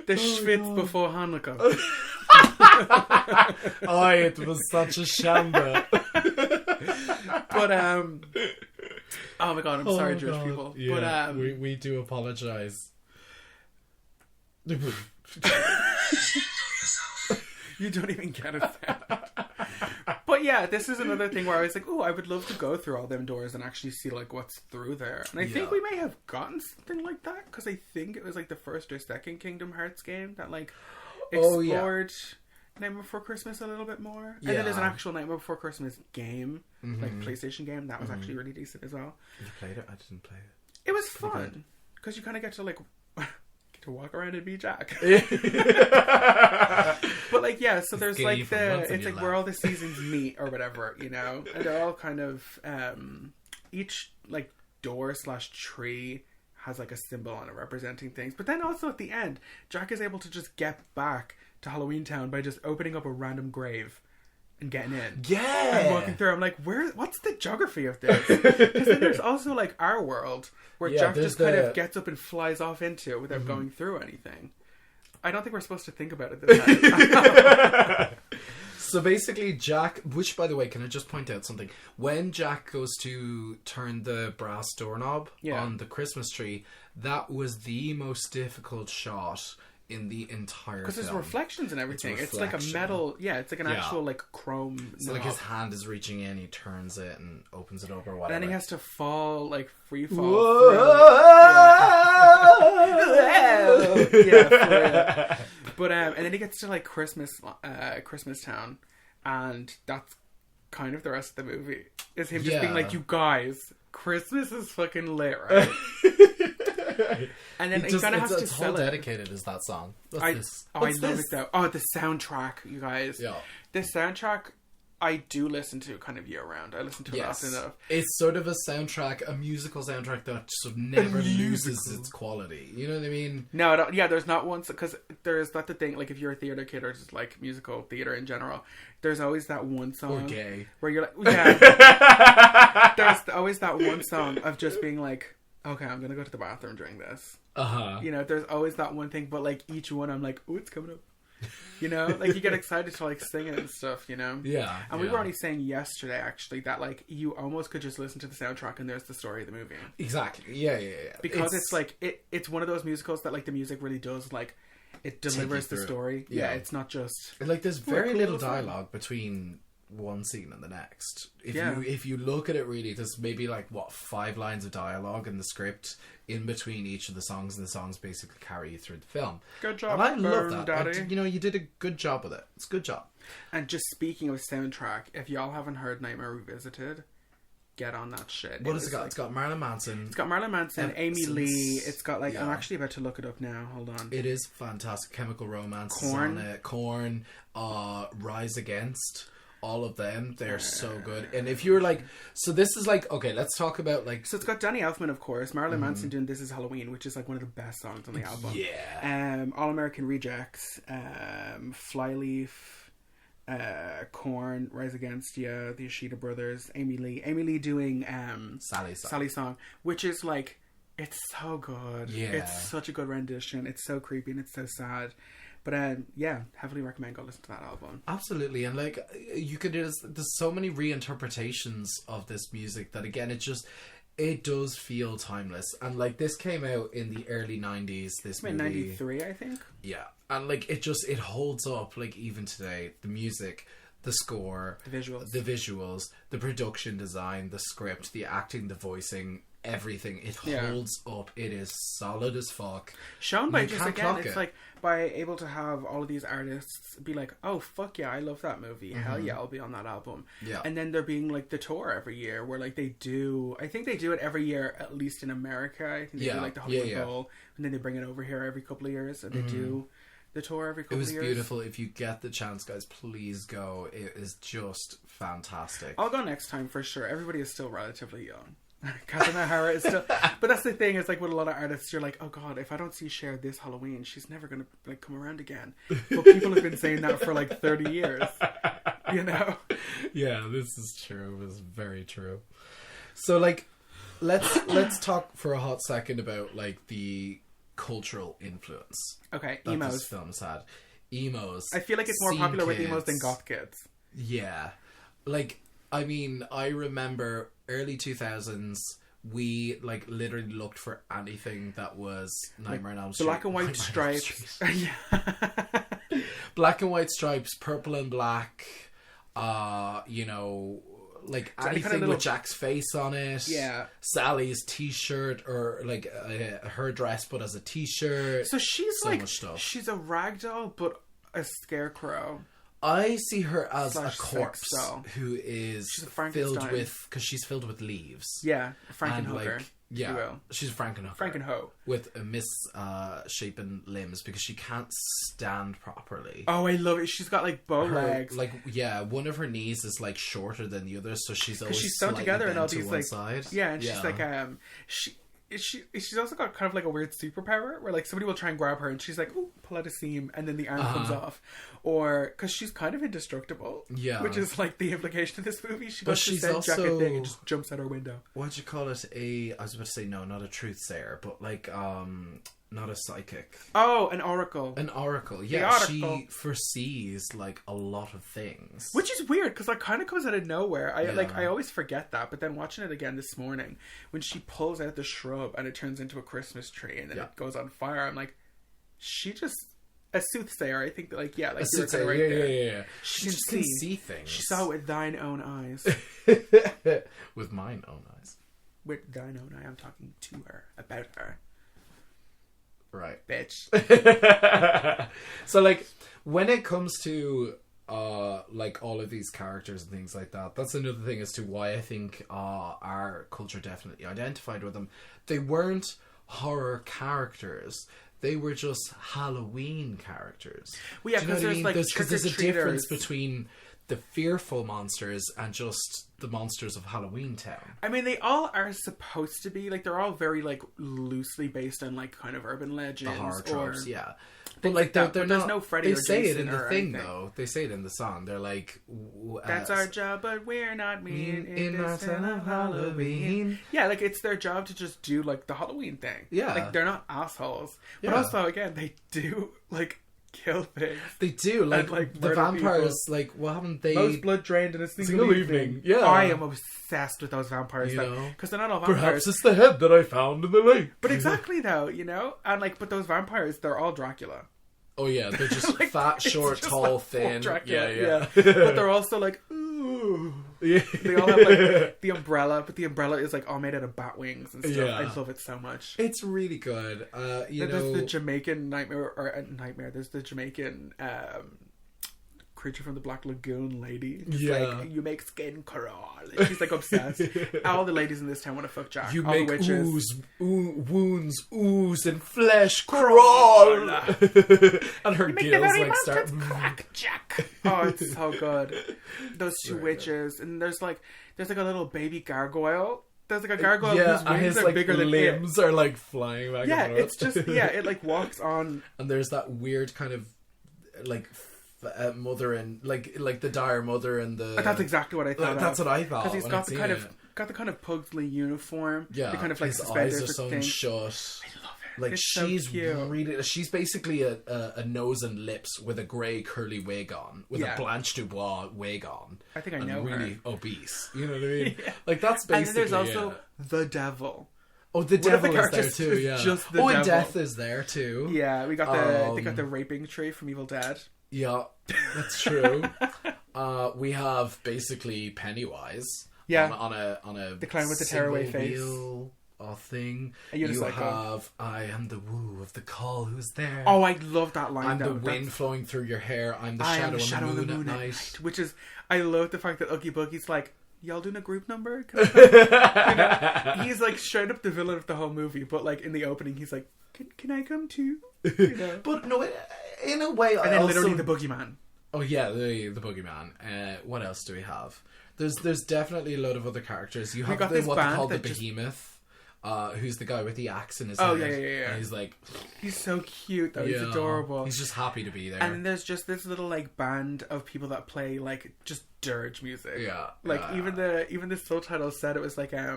Speaker 4: the Schwitz before Hanukkah.
Speaker 5: Oh, it was such a shamba.
Speaker 4: But oh my god, I'm sorry, Jewish
Speaker 5: god.
Speaker 4: people.
Speaker 5: Yeah,
Speaker 4: But
Speaker 5: we do apologize.
Speaker 4: You don't even get it. But yeah, this is another thing where I was like, oh, I would love to go through all them doors and actually see like what's through there. And I think we may have gotten something like that, because I think it was like the first or second Kingdom Hearts game that like explored Nightmare Before Christmas a little bit more. And then there's an actual Nightmare Before Christmas game, like PlayStation game, that was actually really decent as well.
Speaker 5: You played it? I didn't play it.
Speaker 4: It was fun because you kind of get to like to walk around and be Jack. But like, yeah, so there's like it's like where all the seasons meet or whatever, you know, and they're all kind of each like door / tree has like a symbol on it representing things. But then also at the end, Jack is able to just get back to Halloween Town by just opening up a random grave and getting in.
Speaker 5: Yeah.
Speaker 4: And walking through. I'm like, what's the geography of this? Because then there's also like our world where Jack just kind of gets up and flies off into it without going through anything. I don't think we're supposed to think about it this time.
Speaker 5: So basically Jack, which by the way, can I just point out something? When Jack goes to turn the brass doorknob on the Christmas tree, that was the most difficult shot in the entire film.
Speaker 4: Because there's reflections and everything. It's like a metal, it's like an actual like chrome
Speaker 5: So like his hand is reaching in, he turns it and opens it up or whatever.
Speaker 4: And then he has to fall, like free fall. But and then he gets to like Christmas Town, and that's kind of the rest of the movie. Is him just being like, you guys, Christmas is fucking lit, right? And then he kind of has to sell it.
Speaker 5: How dedicated is that song?
Speaker 4: I love it though. Oh, the soundtrack, you guys.
Speaker 5: Yeah.
Speaker 4: The soundtrack I do listen to kind of year round. I listen to it often enough.
Speaker 5: It's sort of a soundtrack, a musical soundtrack that sort of never loses its quality. You know what I mean?
Speaker 4: No, there's not one, because there's that the thing, like if you're a theatre kid or just like musical theatre in general, there's always that one song.
Speaker 5: Or gay.
Speaker 4: Where you're like, yeah. There's always that one song of just being like, okay, I'm going to go to the bathroom during this. You know, there's always that one thing, but like each one I'm like, oh, it's coming up. You know, like you get excited to like sing it and stuff, you know?
Speaker 5: Yeah.
Speaker 4: And we were only saying yesterday actually that like you almost could just listen to the soundtrack and there's the story of the movie.
Speaker 5: Exactly. Yeah.
Speaker 4: Because it's like it's one of those musicals that like the music really does like it delivers the story. Yeah, it's not just
Speaker 5: like there's very little dialogue between one scene and the next. If you look at it really, there's maybe like 5 lines of dialogue in the script in between each of the songs, and the songs basically carry you through the film.
Speaker 4: Good job,
Speaker 5: and I love that.
Speaker 4: Daddy.
Speaker 5: You did a good job with it. It's a good job.
Speaker 4: And just speaking of soundtrack, if y'all haven't heard Nightmare Revisited, get on that shit.
Speaker 5: What has it got? It's got Marilyn Manson.
Speaker 4: It's got Marilyn Manson, Amy Lee. It's got like I'm actually about to look it up now. Hold on.
Speaker 5: It is fantastic. Chemical Romance. Korn. Rise Against. All of them, they're so good. And if you're like, so this is like, okay, let's talk about like.
Speaker 4: So it's got Danny Elfman, of course, Marilyn Manson doing "This Is Halloween," which is like one of the best songs on the album.
Speaker 5: Yeah.
Speaker 4: All American Rejects, Flyleaf, Korn, Rise Against Ya, the Yoshida Brothers, Amy Lee doing Sally Song, which is like, it's so good.
Speaker 5: Yeah.
Speaker 4: It's such a good rendition. It's so creepy and it's so sad. But heavily recommend go listen to that album.
Speaker 5: Absolutely, and like there's so many reinterpretations of this music that again it does feel timeless. And like this came out in the early 90s. This movie,
Speaker 4: 93, I think.
Speaker 5: Yeah, and like it holds up like even today. The music, the score, the visuals, the production design, the script, the acting, the voicing. Everything, it holds up. It is solid as fuck.
Speaker 4: Shown by just again, it's like by able to have all of these artists be like, oh fuck yeah, I love that movie. Hell yeah, I'll be on that album.
Speaker 5: Yeah.
Speaker 4: And then there being like the tour every year where like I think they do it every year, at least in America. I think they do like the Hollywood Bowl, and then they bring it over here every couple of years, and they do the tour every couple of years. It was
Speaker 5: beautiful. If you get the chance, guys, please go. It is just fantastic.
Speaker 4: I'll go next time for sure. Everybody is still relatively young. Catherine O'Hara is still, but that's the thing. Is like with a lot of artists, you're like, oh god, if I don't see Cher this Halloween, she's never gonna like come around again. But people have been saying that for like 30 years, you know.
Speaker 5: Yeah, this is true. It's very true. So like, let's talk for a hot second about like the cultural influence.
Speaker 4: Okay,
Speaker 5: that
Speaker 4: emos.
Speaker 5: This film's had. Emos.
Speaker 4: I feel like it's more popular with emos than goth kids.
Speaker 5: Yeah, like I mean, I remember. Early 2000s, we like literally looked for anything that was Nightmare on Elm Street.
Speaker 4: Black and white stripes.
Speaker 5: Black and white stripes, purple and black. You know, like anything with Jack's face on it.
Speaker 4: Yeah.
Speaker 5: Sally's t-shirt or like her dress, but as a t-shirt.
Speaker 4: So she's
Speaker 5: so
Speaker 4: like,
Speaker 5: much stuff.
Speaker 4: She's a ragdoll, but a scarecrow.
Speaker 5: I see her as a corpse who is filled with, because she's filled with leaves.
Speaker 4: Yeah, Frankenhooker.
Speaker 5: Like, yeah, she's a Frankenhooker.
Speaker 4: Frankenho.
Speaker 5: With misshapen limbs because she can't stand properly.
Speaker 4: Oh, I love it. She's got like bow legs.
Speaker 5: Like, yeah, one of her knees is like shorter than the other, so she's always
Speaker 4: she's sewn together and all these like
Speaker 5: side.
Speaker 4: Yeah, and she's like she's also got kind of like a weird superpower where like somebody will try and grab her and she's like, ooh, pull out a seam, and then the arm comes off, or because she's kind of indestructible, which is like the implication of this movie. She goes to send jacket thing and just jumps out her window.
Speaker 5: What'd you call it? I was about to say no, not a truthsayer, but like not a psychic.
Speaker 4: Oh, an oracle.
Speaker 5: An oracle. Yeah, she foresees like a lot of things,
Speaker 4: which is weird because like kind of comes out of nowhere. I always forget that, but then watching it again this morning when she pulls out the shrub and it turns into a Christmas tree and then it goes on fire, I'm like, she just a soothsayer. I think that like like you were kind of right there. Yeah. She can see things. She saw it with thine own eyes.
Speaker 5: With mine own eyes.
Speaker 4: With thine own eye. I'm talking to her about her.
Speaker 5: Right.
Speaker 4: Bitch.
Speaker 5: So like when it comes to like all of these characters and things like that, that's another thing as to why I think our culture definitely identified with them. They weren't horror characters. They were just Halloween characters.
Speaker 4: Well, yeah, because there's like
Speaker 5: there's a difference between the fearful monsters and just the monsters of Halloween Town.
Speaker 4: I mean, they all are supposed to be, like, they're all very, like, loosely based on, like, kind of urban legends.
Speaker 5: The horror tropes,
Speaker 4: or
Speaker 5: yeah. But, like, they're
Speaker 4: but
Speaker 5: not...
Speaker 4: there's no Freddy or
Speaker 5: They say it
Speaker 4: Jason
Speaker 5: in the
Speaker 4: or
Speaker 5: thing,
Speaker 4: anything.
Speaker 5: though. They say it in the song. They're like...
Speaker 4: That's our job, but we're not mean
Speaker 5: in our town of Halloween.
Speaker 4: Yeah, like, it's their job to just do, like, the Halloween thing.
Speaker 5: Yeah.
Speaker 4: Like, they're not assholes. But
Speaker 5: Yeah.
Speaker 4: also, again, they do, like, kill things.
Speaker 5: They do. Like,
Speaker 4: And, like,
Speaker 5: the
Speaker 4: murder
Speaker 5: vampires, like, what haven't they...
Speaker 4: Most blood drained in a single
Speaker 5: Single
Speaker 4: evening.
Speaker 5: evening, yeah.
Speaker 4: I am obsessed with those vampires,
Speaker 5: You
Speaker 4: though.
Speaker 5: know?
Speaker 4: Because they're not all vampires.
Speaker 5: Perhaps it's the head that I found in the lake.
Speaker 4: But exactly, though, you know? And, like, but those vampires, they're all Dracula.
Speaker 5: Oh, yeah. They're just
Speaker 4: Like,
Speaker 5: fat,
Speaker 4: it's
Speaker 5: short,
Speaker 4: just,
Speaker 5: tall,
Speaker 4: like, full
Speaker 5: thin.
Speaker 4: Dracula,
Speaker 5: Yeah.
Speaker 4: but they're also like, ooh.
Speaker 5: Yeah.
Speaker 4: They all have like the umbrella, but the umbrella is like all made out of bat wings and stuff.
Speaker 5: Yeah.
Speaker 4: I love it so much.
Speaker 5: It's really good. You
Speaker 4: There's
Speaker 5: know...
Speaker 4: the Jamaican nightmare. There's the Jamaican creature from the Black Lagoon lady. It's like, you make skin crawl. She's like obsessed. All the ladies in this town want to fuck Jack.
Speaker 5: You
Speaker 4: all
Speaker 5: make
Speaker 4: the witches.
Speaker 5: wounds ooze and flesh crawl. And her
Speaker 4: You make the
Speaker 5: gills
Speaker 4: very
Speaker 5: like start...
Speaker 4: mountains crack, Jack. Oh, it's so good. Those two
Speaker 5: Very
Speaker 4: witches, and there's like a little baby gargoyle. There's like a gargoyle
Speaker 5: Yeah,
Speaker 4: whose
Speaker 5: and
Speaker 4: wings
Speaker 5: his
Speaker 4: are
Speaker 5: like
Speaker 4: bigger than him.
Speaker 5: limbs are like flying back
Speaker 4: Yeah,
Speaker 5: and forth.
Speaker 4: it's just it like walks on.
Speaker 5: And there's that weird kind of like mother and like the dire mother and the...
Speaker 4: That's exactly what I thought.
Speaker 5: That's what I thought.
Speaker 4: Because he's
Speaker 5: when
Speaker 4: got
Speaker 5: I'd
Speaker 4: the
Speaker 5: seen
Speaker 4: kind
Speaker 5: it.
Speaker 4: of Pugsley uniform.
Speaker 5: Yeah,
Speaker 4: the kind of like
Speaker 5: his eyes
Speaker 4: suspenders
Speaker 5: are
Speaker 4: with
Speaker 5: sewn
Speaker 4: things.
Speaker 5: shut.
Speaker 4: I love it.
Speaker 5: Like
Speaker 4: It's
Speaker 5: she's
Speaker 4: so cute.
Speaker 5: really... She's basically a nose and lips with a grey curly wig on, with a Blanche Dubois wig on.
Speaker 4: I think I
Speaker 5: and
Speaker 4: know
Speaker 5: really
Speaker 4: her.
Speaker 5: obese. You know what I mean?
Speaker 4: Yeah.
Speaker 5: Like that's
Speaker 4: And
Speaker 5: basically.
Speaker 4: then there's also the devil.
Speaker 5: Oh, the
Speaker 4: One of the
Speaker 5: devil is there
Speaker 4: characters
Speaker 5: too.
Speaker 4: is
Speaker 5: Yeah.
Speaker 4: just the
Speaker 5: and
Speaker 4: devil.
Speaker 5: Death is there too.
Speaker 4: Yeah, we got they got the raping tree from Evil Dead.
Speaker 5: Yeah, that's true. We have basically Pennywise.
Speaker 4: Yeah.
Speaker 5: On a
Speaker 4: The clown with the tearaway face.
Speaker 5: wheel thing.
Speaker 4: A
Speaker 5: You
Speaker 4: unicycle.
Speaker 5: have I am the woo of the call who's there.
Speaker 4: Oh, I love that line.
Speaker 5: I'm
Speaker 4: though.
Speaker 5: the wind flowing through your hair. I'm the
Speaker 4: I am the
Speaker 5: shadow on the moon at night.
Speaker 4: Which is, I love the fact that Oogie Boogie's like, y'all doing a group number? Can I come?" He's like straight up the villain of the whole movie, but like in the opening, he's like, can I come too? You know?
Speaker 5: But no, in a way,
Speaker 4: And then literally the boogeyman.
Speaker 5: Oh yeah, the boogeyman. What else do we have? There's definitely a lot of other characters. You have
Speaker 4: got
Speaker 5: the,
Speaker 4: this
Speaker 5: what they
Speaker 4: band
Speaker 5: call the
Speaker 4: that just-
Speaker 5: Behemoth, who's the guy with the axe in his
Speaker 4: Oh,
Speaker 5: head.
Speaker 4: yeah.
Speaker 5: And he's like,
Speaker 4: He's so cute though. He's
Speaker 5: yeah,
Speaker 4: adorable.
Speaker 5: He's just happy to be there.
Speaker 4: And then there's just this little like band of people that play like just dirge music.
Speaker 5: Yeah,
Speaker 4: Like
Speaker 5: yeah.
Speaker 4: even the subtitle said it was like I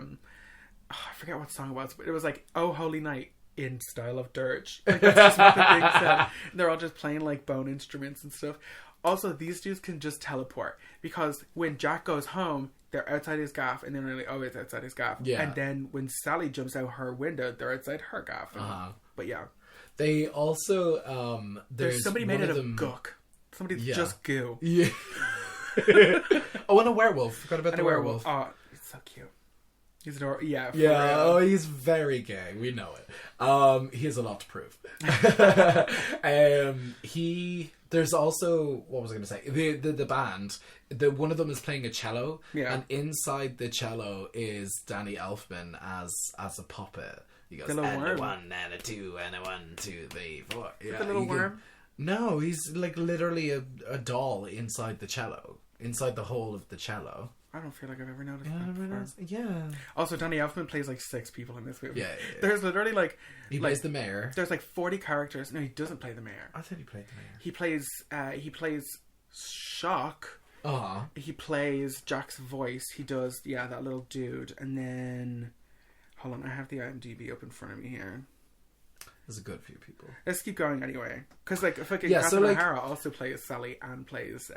Speaker 4: forget what song it was, but it was like "Oh Holy Night" in style of dirge. Like that's just what the thing said. And they're all just playing like bone instruments and stuff. Also, these dudes can just teleport because when Jack goes home, they're outside his gaff, and they're really always outside his gaff.
Speaker 5: Yeah.
Speaker 4: And then when Sally jumps out her window, they're outside her gaff. But yeah,
Speaker 5: They also
Speaker 4: there's somebody made
Speaker 5: one
Speaker 4: out of
Speaker 5: them...
Speaker 4: gook. Somebody's
Speaker 5: Yeah.
Speaker 4: just goo.
Speaker 5: Yeah. Oh, and a werewolf. Forgot about
Speaker 4: And
Speaker 5: the
Speaker 4: a werewolf.
Speaker 5: werewolf.
Speaker 4: Oh, it's so cute. He's adorable. Yeah. For
Speaker 5: Yeah,
Speaker 4: real.
Speaker 5: oh, he's very gay. We know it. He has a lot to prove. There's also, what was I going to say? The band. One of them is playing a cello.
Speaker 4: Yeah.
Speaker 5: And inside the cello is Danny Elfman as a puppet. He goes,
Speaker 4: The little
Speaker 5: and
Speaker 4: worm.
Speaker 5: a 1 and a 2 and a 1, 2, 3, 4. Yeah,
Speaker 4: the little
Speaker 5: you can-
Speaker 4: worm?
Speaker 5: No, he's like literally a doll inside the cello. Inside the hole of the cello.
Speaker 4: I don't feel like I've ever noticed that before.
Speaker 5: Yeah.
Speaker 4: Also, Danny Elfman plays like 6 people in this movie.
Speaker 5: Yeah.
Speaker 4: There's literally like
Speaker 5: He plays the mayor.
Speaker 4: there's like 40 characters. No, he doesn't play the mayor.
Speaker 5: I thought he played the mayor.
Speaker 4: He plays Shock.
Speaker 5: Uh-huh.
Speaker 4: He plays Jack's voice. He does that little dude. And then hold on, I have the IMDb up in front of me here.
Speaker 5: There's a good few people.
Speaker 4: Let's keep going anyway, because like fucking
Speaker 5: Yeah, so,
Speaker 4: Catherine
Speaker 5: like-
Speaker 4: O'Hara also plays Sally and plays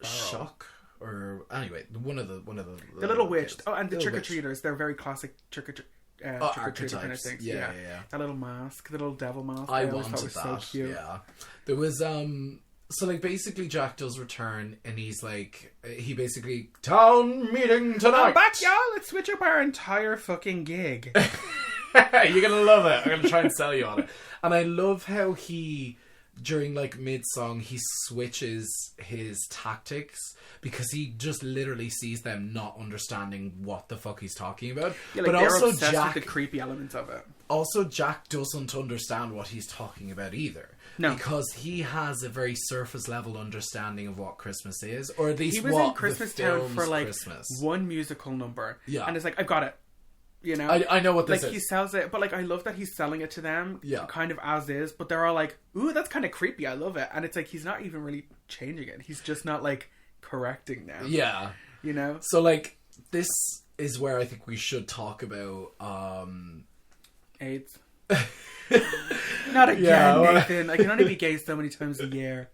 Speaker 5: Shock or anyway, one of the
Speaker 4: the little witch.
Speaker 5: kids.
Speaker 4: Oh, and the
Speaker 5: Little
Speaker 4: trick or
Speaker 5: witch.
Speaker 4: treaters. They're very classic trick or treater kind of
Speaker 5: Archetypes.
Speaker 4: things.
Speaker 5: Yeah.
Speaker 4: That little mask, the little devil mask.
Speaker 5: I
Speaker 4: always
Speaker 5: wanted
Speaker 4: thought
Speaker 5: that.
Speaker 4: was so cute.
Speaker 5: Yeah. There was so like basically Jack does return and he's like he basically town meeting tonight.
Speaker 4: I'm back, y'all. Let's switch up our entire fucking gig.
Speaker 5: You're gonna love it. I'm gonna try and sell you on it. And I love how he, during like mid-song, he switches his tactics because he just literally sees them not understanding what the fuck he's talking about.
Speaker 4: Yeah, like
Speaker 5: but
Speaker 4: they're
Speaker 5: also
Speaker 4: obsessed with the creepy elements of it.
Speaker 5: Jack doesn't understand what he's talking about either.
Speaker 4: No.
Speaker 5: because he has a very surface level understanding of what Christmas is, or at least
Speaker 4: He was
Speaker 5: what
Speaker 4: in Christmas
Speaker 5: the
Speaker 4: Town
Speaker 5: film's
Speaker 4: for like
Speaker 5: Christmas.
Speaker 4: one musical number.
Speaker 5: Yeah.
Speaker 4: And it's like, I've got it. You know?
Speaker 5: I know what this
Speaker 4: like,
Speaker 5: is.
Speaker 4: he sells it, but like, I love that he's selling it to them kind of as is, but they're all like, ooh, that's kind of creepy. I love it. And it's like, he's not even really changing it. He's just not like correcting them.
Speaker 5: Yeah.
Speaker 4: You know?
Speaker 5: So like, this is where I think we should talk about,
Speaker 4: AIDS. Not again, Nathan. I can only be gay so many times a year.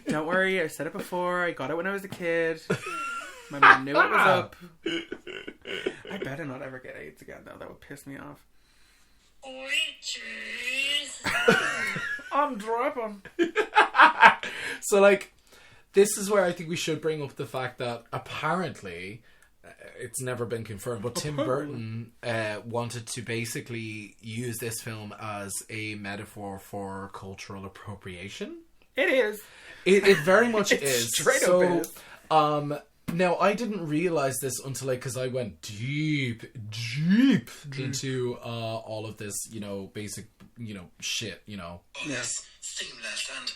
Speaker 4: Don't worry, I said it before. I got it when I was a kid. My mom knew it was up. I better not ever get AIDS again, though. That would piss me off. I'm dropping.
Speaker 5: So like, this is where I think we should bring up the fact that apparently, it's never been confirmed, but Tim Burton wanted to basically use this film as a metaphor for cultural appropriation.
Speaker 4: It is.
Speaker 5: It very much is.
Speaker 4: Straight up is.
Speaker 5: Now, I didn't realize this until, like, because I went deep into all of this, you know, basic, you know, shit, you know.
Speaker 1: Yes, seamless and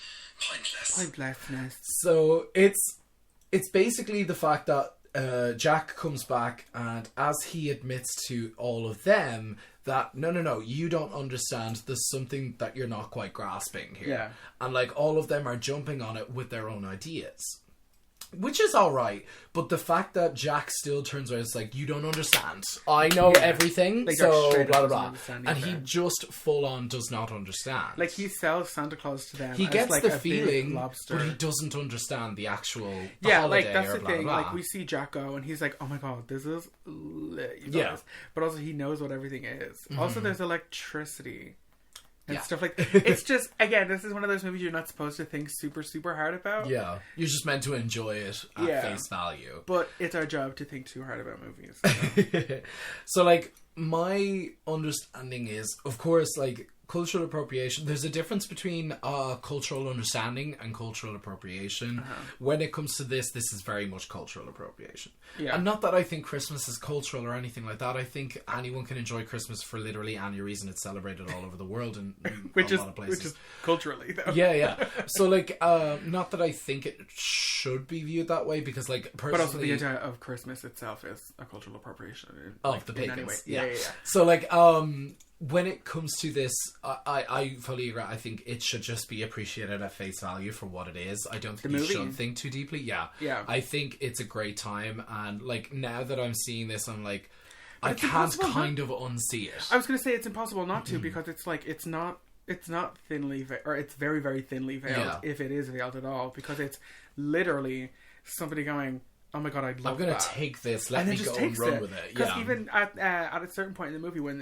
Speaker 1: pointless.
Speaker 4: Pointlessness.
Speaker 5: So, it's basically the fact that Jack comes back, and as he admits to all of them that, no, you don't understand, there's something that you're not quite grasping here.
Speaker 4: Yeah.
Speaker 5: And, like, all of them are jumping on it with their own ideas. Which is alright, but the fact that Jack still turns around, it's like, you don't understand. I know everything,
Speaker 4: Like,
Speaker 5: so
Speaker 4: straight up
Speaker 5: blah, blah,
Speaker 4: doesn't
Speaker 5: blah.
Speaker 4: understand
Speaker 5: And he
Speaker 4: either.
Speaker 5: just full on does not understand.
Speaker 4: Like, he sells Santa Claus to them.
Speaker 5: He
Speaker 4: as,
Speaker 5: gets
Speaker 4: like,
Speaker 5: the
Speaker 4: a big
Speaker 5: feeling,
Speaker 4: lobster.
Speaker 5: but he doesn't understand the actual
Speaker 4: Yeah,
Speaker 5: holiday
Speaker 4: like, that's
Speaker 5: or
Speaker 4: the
Speaker 5: blah,
Speaker 4: thing.
Speaker 5: blah,
Speaker 4: Like,
Speaker 5: blah.
Speaker 4: we see Jack go, and he's like, oh my god, this is lit, you
Speaker 5: Yeah.
Speaker 4: guys. But also, he knows what everything is. Also, there's electricity. And
Speaker 5: Yeah.
Speaker 4: stuff like it's just, again, this is one of those movies you're not supposed to think super, super hard about.
Speaker 5: Yeah, you're just meant to enjoy it at face value.
Speaker 4: But it's our job to think too hard about movies.
Speaker 5: So, like, my understanding is, of course, like, cultural appropriation, there's a difference between cultural understanding and cultural appropriation. When it comes to this is very much cultural appropriation.
Speaker 4: Yeah.
Speaker 5: And not that I think Christmas is cultural or anything like that. I think anyone can enjoy Christmas for literally any reason. It's celebrated all over the world and
Speaker 4: Which
Speaker 5: a
Speaker 4: is
Speaker 5: lot of places.
Speaker 4: which is culturally, though.
Speaker 5: Yeah. So, like, not that I think it should be viewed that way, because, like, personally...
Speaker 4: But also the idea of Christmas itself is a cultural appropriation.
Speaker 5: Of the
Speaker 4: in any
Speaker 5: pagans.
Speaker 4: way.
Speaker 5: Yeah.
Speaker 4: Yeah.
Speaker 5: So, like, when it comes to this, I fully agree. I think it should just be appreciated at face value for what it is. I don't think you
Speaker 4: movie.
Speaker 5: should think too deeply. Yeah. I think it's a great time, and, like, now that I'm seeing this, I'm like, I
Speaker 4: it's
Speaker 5: can't
Speaker 4: impossible
Speaker 5: kind of unsee it.
Speaker 4: I was going to say it's impossible not to, because it's like, it's not thinly veiled, or it's very, very thinly veiled, if it is veiled at all, because it's literally somebody going, oh my god, I love
Speaker 5: I'm going
Speaker 4: that.
Speaker 5: to take this, let
Speaker 4: And
Speaker 5: me
Speaker 4: then
Speaker 5: go
Speaker 4: just
Speaker 5: and
Speaker 4: takes
Speaker 5: run
Speaker 4: it.
Speaker 5: with it.
Speaker 4: Because
Speaker 5: Yeah.
Speaker 4: even at a certain point in the movie, when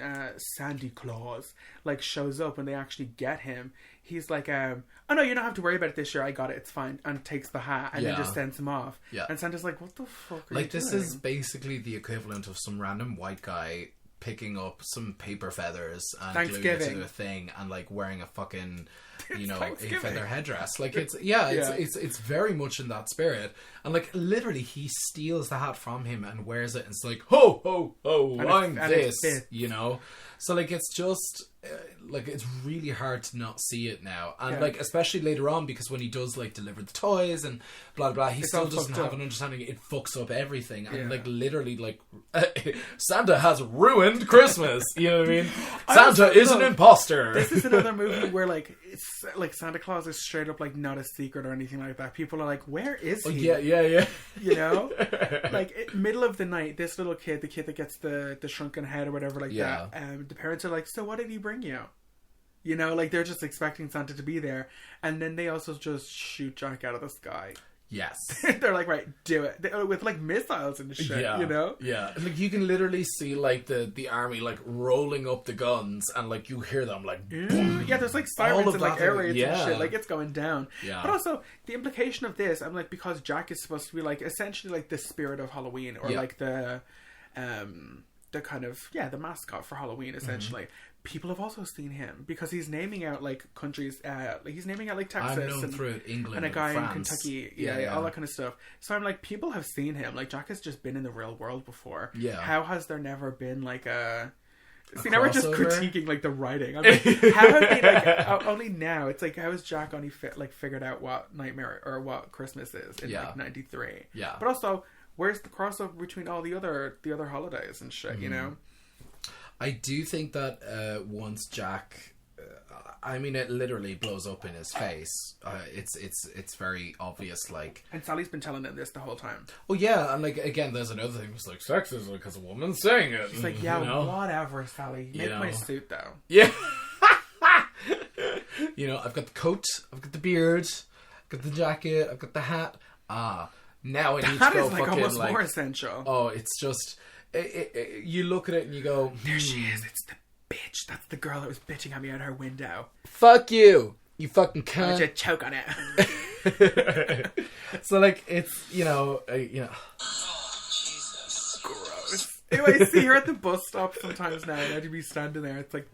Speaker 4: Santa Claus like shows up and they actually get him, he's like, oh no, you don't have to worry about it this year, I got it, it's fine, and takes the hat and then just sends him off.
Speaker 5: Yeah.
Speaker 4: And Santa's like, what the fuck are
Speaker 5: Like,
Speaker 4: you
Speaker 5: this
Speaker 4: doing?
Speaker 5: is basically the equivalent of some random white guy picking up some paper feathers and gluing it
Speaker 4: Thanksgiving.
Speaker 5: to a thing and, like, wearing a fucking, you know, a
Speaker 4: Thanksgiving.
Speaker 5: feather headdress. Like, it's very much in that spirit. And, like, literally he steals the hat from him and wears it, and it's like, ho ho ho, I'm this, you know. So, like, it's just like, it's really hard to not see it now. And like, especially later on, because when he does, like, deliver the toys and blah blah, he still doesn't have an understanding. It fucks up everything. And like, literally, like, Santa has ruined Christmas. You know what I mean? Santa is an imposter.
Speaker 4: This is another movie where, like, it's like Santa Claus is straight up, like, not a secret or anything like that. People are like, where is he?
Speaker 5: Yeah.
Speaker 4: You know? Like, middle of the night, this little kid, the kid that gets the shrunken head or whatever like that, the parents are like, so what did he bring you? You know, like, they're just expecting Santa to be there. And then they also just shoot Jack out of the sky.
Speaker 5: Yes.
Speaker 4: They're like, right, do it. With, like, missiles and shit, you know?
Speaker 5: Yeah. Like, you can literally see, like, the army, like, rolling up the guns, and, like, you hear them, like, boom.
Speaker 4: Yeah, there's, like, sirens and, like, air raids and shit. Like, it's going down.
Speaker 5: Yeah.
Speaker 4: But also, the implication of this, I'm like, because Jack is supposed to be, like, essentially, like, the spirit of Halloween, or, like, the kind of, the mascot for Halloween, essentially. People have also seen him, because he's naming out, like, countries, he's naming out, like, Texas.
Speaker 5: I'm known through England
Speaker 4: and a guy
Speaker 5: France.
Speaker 4: in Kentucky. All that kind of stuff. So I'm like, people have seen him. Like, Jack has just been in the real world before.
Speaker 5: Yeah.
Speaker 4: How has there never been, like, See, now we're just
Speaker 5: crossover.
Speaker 4: critiquing like the writing. I'm like, how have they like only now? It's like, how has Jack only figured out what Nightmare or what Christmas is in like '93?
Speaker 5: Yeah,
Speaker 4: but also, where's the crossover between all the other holidays and shit? You know,
Speaker 5: I do think that once Jack. I mean, it literally blows up in his face. It's very obvious, like...
Speaker 4: And Sally's been telling him this the whole time.
Speaker 5: Oh, yeah, and, like, again, there's another thing. It's like, sex is because a woman's saying it.
Speaker 4: She's like, yeah, whatever, Sally. Make my suit, though.
Speaker 5: Yeah. You know, I've got the coat, I've got the beard, I've got the jacket, I've got the hat. Now I need to go
Speaker 4: That is, like,
Speaker 5: fucking,
Speaker 4: almost
Speaker 5: like...
Speaker 4: more essential.
Speaker 5: Oh, it's just... you look at it and you go...
Speaker 4: There she is, it's the bitch. That's the girl that was bitching at me out her window.
Speaker 5: Fuck you! You fucking
Speaker 4: Why don't
Speaker 5: cunt.
Speaker 4: you choke on it?
Speaker 5: So, like, it's,
Speaker 1: Oh, Jesus.
Speaker 4: Gross. Anyway, I see her at the bus stop sometimes now, and I'd be standing there. It's like,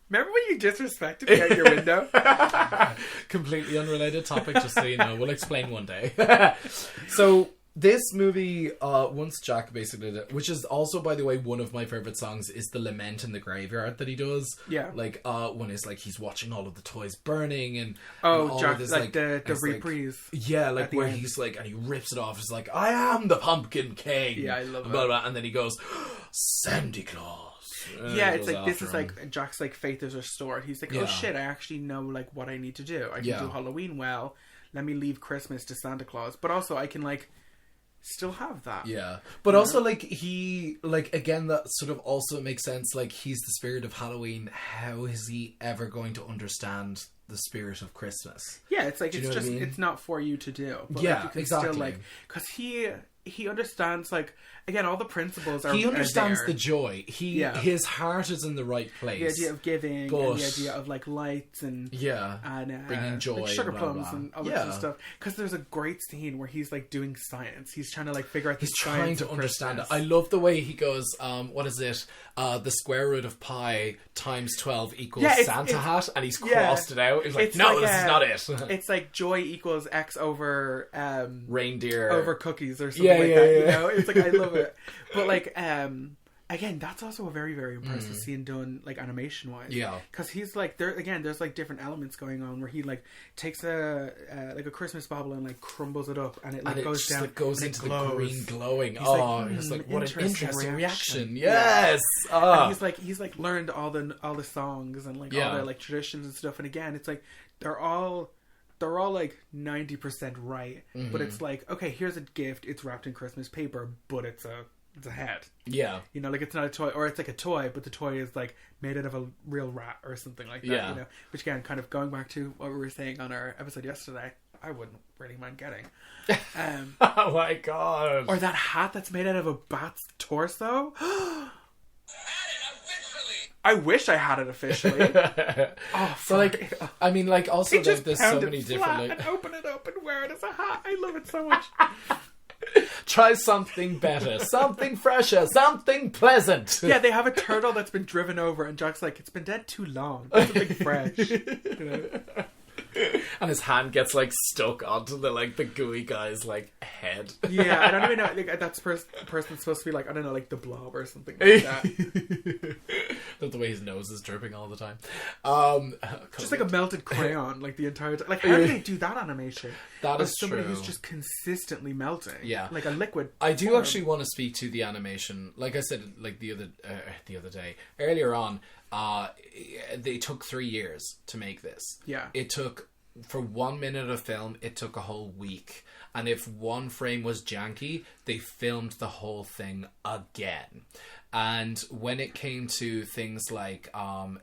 Speaker 4: remember when you disrespected me out your window?
Speaker 5: completely unrelated topic, just so you know. We'll explain one day. So, this movie, once Jack basically did, which is also, by the way, one of my favourite songs, is the Lament in the Graveyard that he does.
Speaker 4: Yeah.
Speaker 5: Like, when it's like he's watching all of the toys burning and
Speaker 4: Oh,
Speaker 5: all
Speaker 4: Jack,
Speaker 5: of this,
Speaker 4: like the
Speaker 5: it's
Speaker 4: reprise.
Speaker 5: Like, yeah, like
Speaker 4: the
Speaker 5: where
Speaker 4: end.
Speaker 5: he's like, and he rips it off. It's like, I am the Pumpkin King.
Speaker 4: Yeah, I love
Speaker 5: and blah,
Speaker 4: it.
Speaker 5: blah, and then he goes, Santa Claus. And
Speaker 4: Yeah,
Speaker 5: it
Speaker 4: it's
Speaker 5: goes
Speaker 4: like, this
Speaker 5: after
Speaker 4: is
Speaker 5: him.
Speaker 4: like, Jack's like, faith is restored. He's like,
Speaker 5: Yeah.
Speaker 4: oh shit, I actually know like what I need to do. I can do Halloween well. Let me leave Christmas to Santa Claus. But also I can like still have that.
Speaker 5: Yeah. But also, like, he, like, again, that sort of also makes sense. Like, he's the spirit of Halloween. How is he ever going to understand the spirit of Christmas?
Speaker 4: Yeah, it's like,
Speaker 5: Do you
Speaker 4: it's
Speaker 5: know what
Speaker 4: just,
Speaker 5: I mean?
Speaker 4: it's not for you to do. But
Speaker 5: Yeah,
Speaker 4: like, you can
Speaker 5: exactly.
Speaker 4: still like, because he understands, like, again, all the principles are
Speaker 5: He understands
Speaker 4: are
Speaker 5: the
Speaker 4: there.
Speaker 5: joy. His heart is in the right
Speaker 4: The
Speaker 5: place.
Speaker 4: idea of giving
Speaker 5: But-
Speaker 4: and the idea of like lights and
Speaker 5: bringing joy,
Speaker 4: like sugar
Speaker 5: and blah,
Speaker 4: plums
Speaker 5: blah.
Speaker 4: and all that sort of stuff. Because there's a great scene where he's like doing science. He's trying to like figure out the
Speaker 5: He's trying
Speaker 4: science
Speaker 5: to
Speaker 4: of
Speaker 5: understand it.
Speaker 4: Christmas.
Speaker 5: I love the way he goes, what is it? The square root of pi times 12 equals
Speaker 4: Yeah,
Speaker 5: Santa hat, and he's
Speaker 4: yeah.
Speaker 5: crossed it out. He's like,
Speaker 4: It's
Speaker 5: no,
Speaker 4: like,
Speaker 5: this is not it.
Speaker 4: It's like joy equals X over
Speaker 5: Reindeer.
Speaker 4: over cookies or something
Speaker 5: Yeah,
Speaker 4: like
Speaker 5: yeah,
Speaker 4: that.
Speaker 5: yeah.
Speaker 4: You know, it's like, I love it. But like, again, that's also a very, very impressive scene done like animation wise.
Speaker 5: Yeah.
Speaker 4: Because he's like, there's like different elements going on where he like takes a like a Christmas bauble and like crumbles it up and it like
Speaker 5: And it
Speaker 4: goes
Speaker 5: just
Speaker 4: down,
Speaker 5: like goes
Speaker 4: and it
Speaker 5: into the
Speaker 4: glows.
Speaker 5: green glowing.
Speaker 4: He's
Speaker 5: It's
Speaker 4: like,
Speaker 5: like, what an interesting reaction.
Speaker 4: Yeah.
Speaker 5: Yes.
Speaker 4: And he's like learned all the songs and like all
Speaker 5: Yeah.
Speaker 4: the like traditions and stuff. And again, it's like they're all like 90% right. But it's like, okay, here's a gift. It's wrapped in Christmas paper, but it's a head.
Speaker 5: Yeah.
Speaker 4: You know, like it's not a toy, or it's like a toy, but the toy is like made out of a real rat or something like that.
Speaker 5: Yeah.
Speaker 4: You know, which again, kind of going back to what we were saying on our episode yesterday, I wouldn't really mind getting.
Speaker 5: Oh my god.
Speaker 4: Or that hat that's made out of a bat's torso. I wish I had it officially. Oh,
Speaker 5: So like, I mean, like, also
Speaker 4: They just
Speaker 5: there's
Speaker 4: pound
Speaker 5: so
Speaker 4: it
Speaker 5: many
Speaker 4: flat
Speaker 5: different.
Speaker 4: and
Speaker 5: Like,
Speaker 4: open it up and wear it as a hat. I love it so much.
Speaker 5: try something better, something fresher, something pleasant.
Speaker 4: Yeah, they have a turtle that's been driven over, and Jack's like, it's been dead too long. It's something fresh. You know?
Speaker 5: And his hand gets like stuck onto the gooey guy's like head.
Speaker 4: Yeah, I don't even know. Like, that's person's supposed to be like, I don't know, like the Blob or something like that.
Speaker 5: Not the way his nose is dripping all the time.
Speaker 4: Just like a melted crayon, like the entire time. Like, how do they do that animation?
Speaker 5: That
Speaker 4: With
Speaker 5: is
Speaker 4: somebody
Speaker 5: true.
Speaker 4: who's just consistently melting.
Speaker 5: Yeah.
Speaker 4: Like a liquid.
Speaker 5: I do
Speaker 4: form.
Speaker 5: actually want to speak to the animation. Like I said, like the other day, earlier on, they took 3 years to make this.
Speaker 4: Yeah.
Speaker 5: It took, for 1 minute of film, it took a whole week. And if one frame was janky, they filmed the whole thing again. And when it came to things like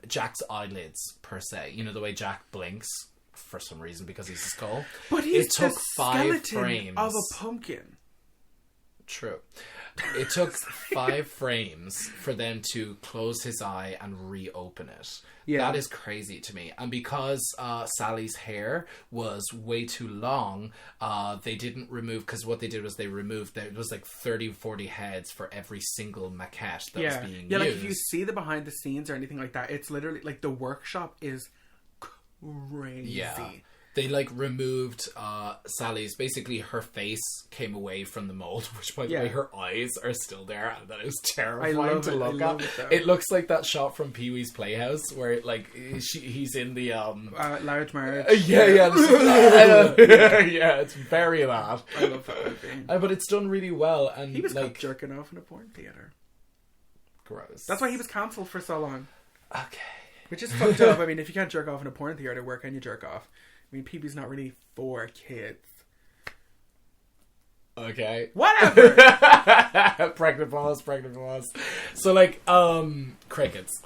Speaker 5: Jack's eyelids, per se, you know, the way Jack blinks for some reason because he's a skull.
Speaker 4: But he's
Speaker 5: it took
Speaker 4: the
Speaker 5: 5
Speaker 4: skeleton
Speaker 5: frames.
Speaker 4: of a pumpkin.
Speaker 5: True. It took 5 frames for them to close his eye and reopen it.
Speaker 4: Yeah.
Speaker 5: That is crazy to me. And because Sally's hair was way too long, they didn't remove, because what they did was they removed, there was like 30, 40 heads for every single maquette that was being used.
Speaker 4: Yeah, like if you see the behind the scenes or anything like that, it's literally like the workshop is crazy.
Speaker 5: Yeah. They like removed Sally's, basically her face came away from the mold, which by the way her eyes are still there, and that is terrifying to look at. It looks like that shot from Pee-wee's Playhouse where it, like he's in the
Speaker 4: large marriage.
Speaker 5: Yeah, it's very that.
Speaker 4: I love that movie.
Speaker 5: But it's done really well, and
Speaker 4: he was
Speaker 5: like
Speaker 4: jerking off in a porn theater.
Speaker 5: Gross.
Speaker 4: That's why he was cancelled for so long.
Speaker 5: Okay.
Speaker 4: Which is fucked up. I mean, if you can't jerk off in a porn theater, where can you jerk off? I mean, PB's not really for kids.
Speaker 5: Okay.
Speaker 4: Whatever!
Speaker 5: Pregnant pause. So, like, crickets.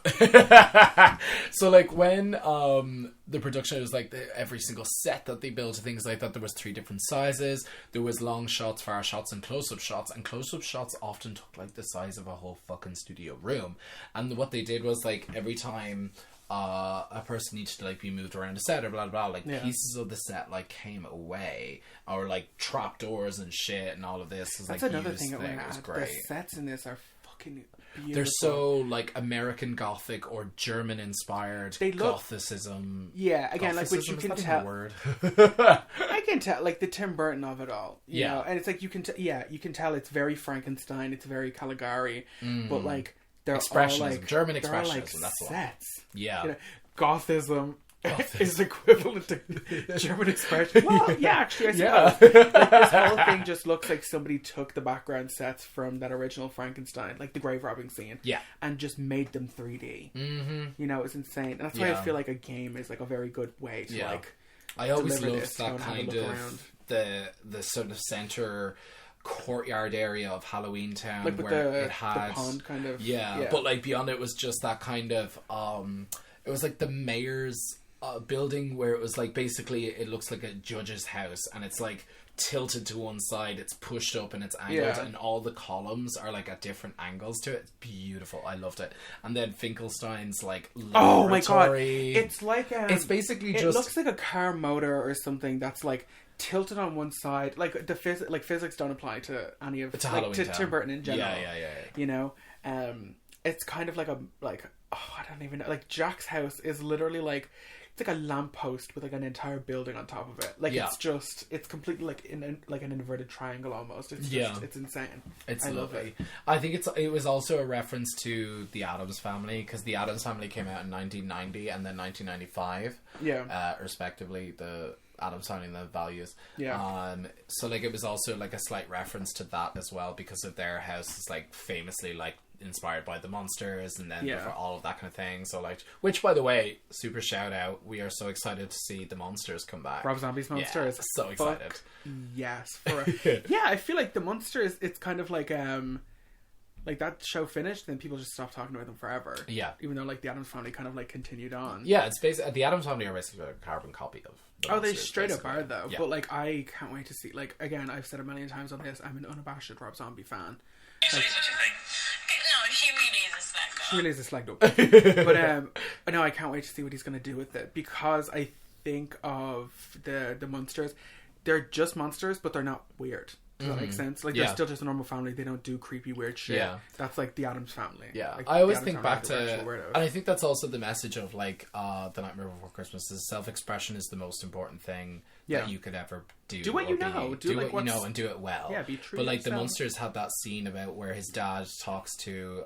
Speaker 5: So, like, when the production, it was like every single set that they built, things like that, there was 3 different sizes. There was long shots, far shots, and close-up shots. And close-up shots often took, like, the size of a whole fucking studio room. And what they did was, like, every time a person needed to like be moved around a set or blah blah blah, like pieces of the set like came away, or like trapdoors and shit and all of this is,
Speaker 4: that's
Speaker 5: like
Speaker 4: another thing.
Speaker 5: It was great.
Speaker 4: The sets in this are fucking beautiful.
Speaker 5: They're so like American Gothic or German inspired. They look Gothicism.
Speaker 4: Yeah, again, like which you can tell.
Speaker 5: Word?
Speaker 4: I can tell like the Tim Burton of it all. You know? And it's like you can tell it's very Frankenstein. It's very Caligari, but like. They're
Speaker 5: expressionism,
Speaker 4: all like,
Speaker 5: German expressionism.
Speaker 4: Like
Speaker 5: that's
Speaker 4: sets.
Speaker 5: Yeah,
Speaker 4: you know, Gothism is equivalent to German expression. Well, yeah, actually, I suppose. Like, this whole thing just looks like somebody took the background sets from that original Frankenstein, like the grave robbing scene, and just made them 3D. Mm-hmm. You know, it's insane. And that's why I feel like a game is like a very good way to like.
Speaker 5: I always loved that kind of the sort of center courtyard area of Halloween Town,
Speaker 4: like
Speaker 5: where it had
Speaker 4: the pond kind of
Speaker 5: but like beyond it was just that kind of it was like the mayor's building, where it was like basically it looks like a judge's house, and it's like tilted to one side, it's pushed up and it's angled, and all the columns are like at different angles to it. It's beautiful. I loved it. And then Finkelstein's like laboratory.
Speaker 4: Oh my god, it's like
Speaker 5: it's basically
Speaker 4: it looks like a car motor or something that's like tilted on one side, like the physics don't apply to any of to Tim Burton in general.
Speaker 5: Yeah.
Speaker 4: You know, it's kind of like a I don't even know. Like Jack's house is literally like it's like a lamppost with like an entire building on top of it. Like it's completely like in like an inverted triangle almost. It's just it's insane.
Speaker 5: I love it. I think it was also a reference to the Addams Family, because the Addams Family came out in 1990 and then 1995. Respectively, the Addams Family and the Values. So like it was also like a slight reference to that as well, because of their house is like famously like inspired by the monsters, and then for all of that kind of thing. So like, which by the way, super shout out, we are so excited to see the monsters come back.
Speaker 4: Rob Zombie's Monsters.
Speaker 5: So excited.
Speaker 4: Yes. I feel like the monsters, it's kind of like that show finished, then people just stopped talking about them forever. Yeah. Even though like the Addams Family kind of like continued on.
Speaker 5: Yeah, it's basically the Addams Family are basically a carbon copy of the monsters,
Speaker 4: they straight up are though. But like I can't wait to see, like, again, I've said a million times on this, I'm an unabashed Rob Zombie fan.
Speaker 1: You say such a thing?
Speaker 3: No, she really is a slag dog.
Speaker 4: But no, I can't wait to see what he's going to do with it, because I think of the monsters, they're just monsters, but they're not weird. Does that make sense? Like, they're still just a normal family. They don't do creepy, weird shit. Yeah. That's like the Addams Family.
Speaker 5: Yeah.
Speaker 4: Like,
Speaker 5: I always think back to... And I think that's also the message of, like, The Nightmare Before Chrstmas is self-expression is the most important thing that you could ever do.
Speaker 4: Do what you know.
Speaker 5: Do what you know and do it well.
Speaker 4: Yeah, be true.
Speaker 5: But, like, the Monsters had that scene about where his dad talks to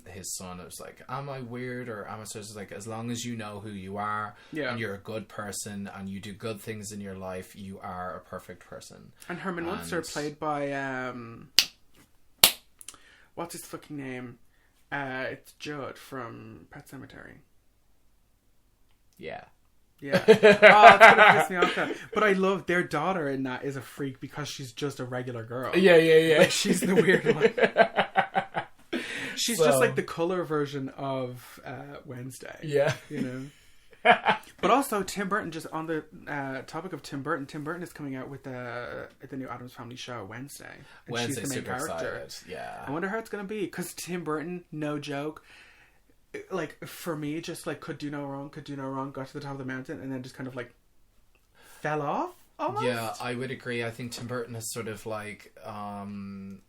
Speaker 5: his son. It was like, am I weird or am I... So it's like, as long as you know who you are and you're a good person and you do good things in your life, you are a perfect person.
Speaker 4: And Herman Munster, played by... what's his fucking name? It's Judd from Pet Sematary.
Speaker 5: Yeah.
Speaker 4: Yeah. Oh, it's gonna piss me off now. But I love their daughter in that is a freak because she's just a regular girl.
Speaker 5: Yeah.
Speaker 4: Like, she's the weird one. She's just like the color version of Wednesday.
Speaker 5: Yeah.
Speaker 4: You know? But also Tim Burton, just on the topic of Tim Burton is coming out with the new Addams Family show Wednesday. And she's the main character.
Speaker 5: Excited. Yeah.
Speaker 4: I wonder how it's gonna be, because Tim Burton, no joke, like, for me, just like could do no wrong, got to the top of the mountain and then just kind of like fell off almost.
Speaker 5: Yeah, I would agree. I think Tim Burton has sort of like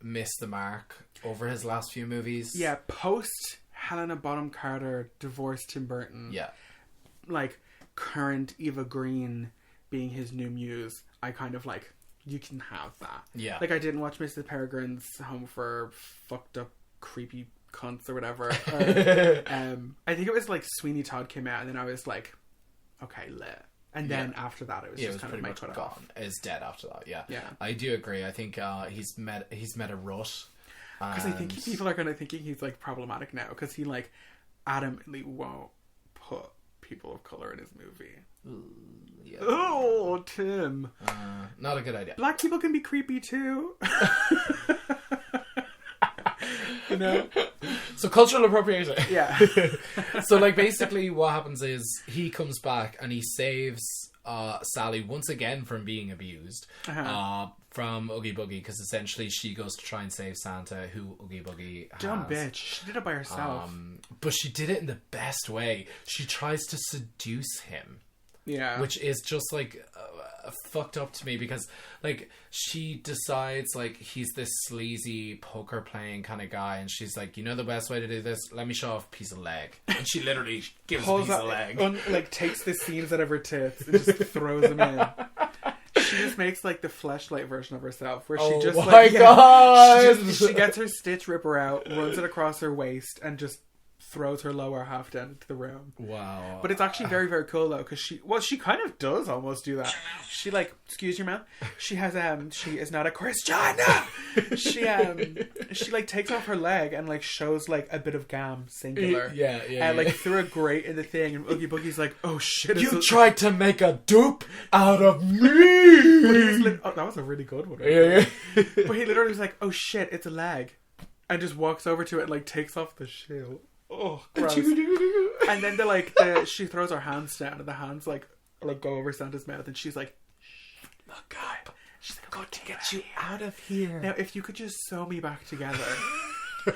Speaker 5: missed the mark over his last few movies.
Speaker 4: Yeah, post Helena Bonham Carter divorced Tim Burton.
Speaker 5: Yeah.
Speaker 4: Like current Eva Green being his new muse, I kind of like, you can have that.
Speaker 5: Yeah.
Speaker 4: Like, I didn't watch Mrs. Peregrine's Home for Fucked Up Creepy Cunts or whatever. I think it was like Sweeney Todd came out, and then I was like, okay, lit. And then after that, it was just kind of my cut off.
Speaker 5: It's dead after that. Yeah.
Speaker 4: Yeah.
Speaker 5: I do agree. I think he's met a rut.
Speaker 4: Because I think people are kind of thinking he's like problematic now, because he like adamantly won't put people of color in his movie.
Speaker 5: Yeah.
Speaker 4: Oh, Tim.
Speaker 5: Not a good idea.
Speaker 4: Black people can be creepy too. You know?
Speaker 5: So cultural appropriation.
Speaker 4: Yeah.
Speaker 5: So like basically what happens is he comes back and he saves Sally once again from being abused from Oogie Boogie, because essentially she goes to try and save Santa, who Oogie Boogie has.
Speaker 4: Dumb bitch. She did it by herself.
Speaker 5: But she did it in the best way. She tries to seduce him.
Speaker 4: Yeah.
Speaker 5: Which is just like fucked up to me, because like she decides like he's this sleazy poker playing kind of guy, and she's like, you know the best way to do this? Let me show off a piece of leg. And she literally gives a piece of leg.
Speaker 4: Like takes the seams out of her tits and just throws them in. She just makes like the fleshlight version of herself, where she just she gets her Stitch Ripper out, runs it across her waist, and just throws her lower half down into the room.
Speaker 5: Wow.
Speaker 4: But it's actually very, very cool though, because she kind of does almost do that. She like, excuse your mouth. She has she is not a Christian. she like takes off her leg and like shows like a bit of gam singular.
Speaker 5: Yeah.
Speaker 4: Like threw a grate in the thing, and Oogie Boogie's like, oh shit!
Speaker 5: You tried to make a dupe out of me.
Speaker 4: That was a really good one.
Speaker 5: Yeah.
Speaker 4: But he literally was like, oh shit, it's a leg, and just walks over to it and like takes off the shoe. Oh, gross. And then she throws her hands down, and the hands like go over Santa's mouth, and she's like, look, guy. She's like, I'm going to get you out of here. Now, if you could just sew me back together.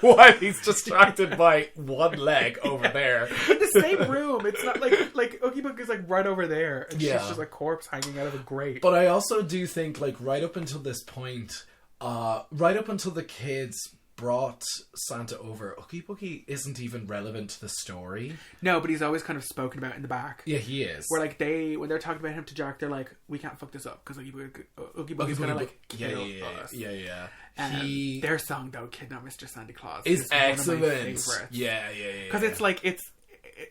Speaker 5: While he's distracted by one leg over there.
Speaker 4: In the same room. It's not like Oogie Boogie is like right over there, and she's just a corpse hanging out of a grate.
Speaker 5: But I also do think like right up until this point, right up until the kids brought Santa over, Oogie Boogie isn't even relevant to the story.
Speaker 4: No, but he's always kind of spoken about in the back.
Speaker 5: Yeah, he is.
Speaker 4: Where like when they're talking about him to Jack, they're like, we can't fuck this up, because Oogie Boogie's gonna like kill us.
Speaker 5: Yeah.
Speaker 4: Their song though, "Kidnap Mr. Santa Claus,"
Speaker 5: is excellent.
Speaker 4: One of my favorites.
Speaker 5: Yeah.
Speaker 4: Because it's like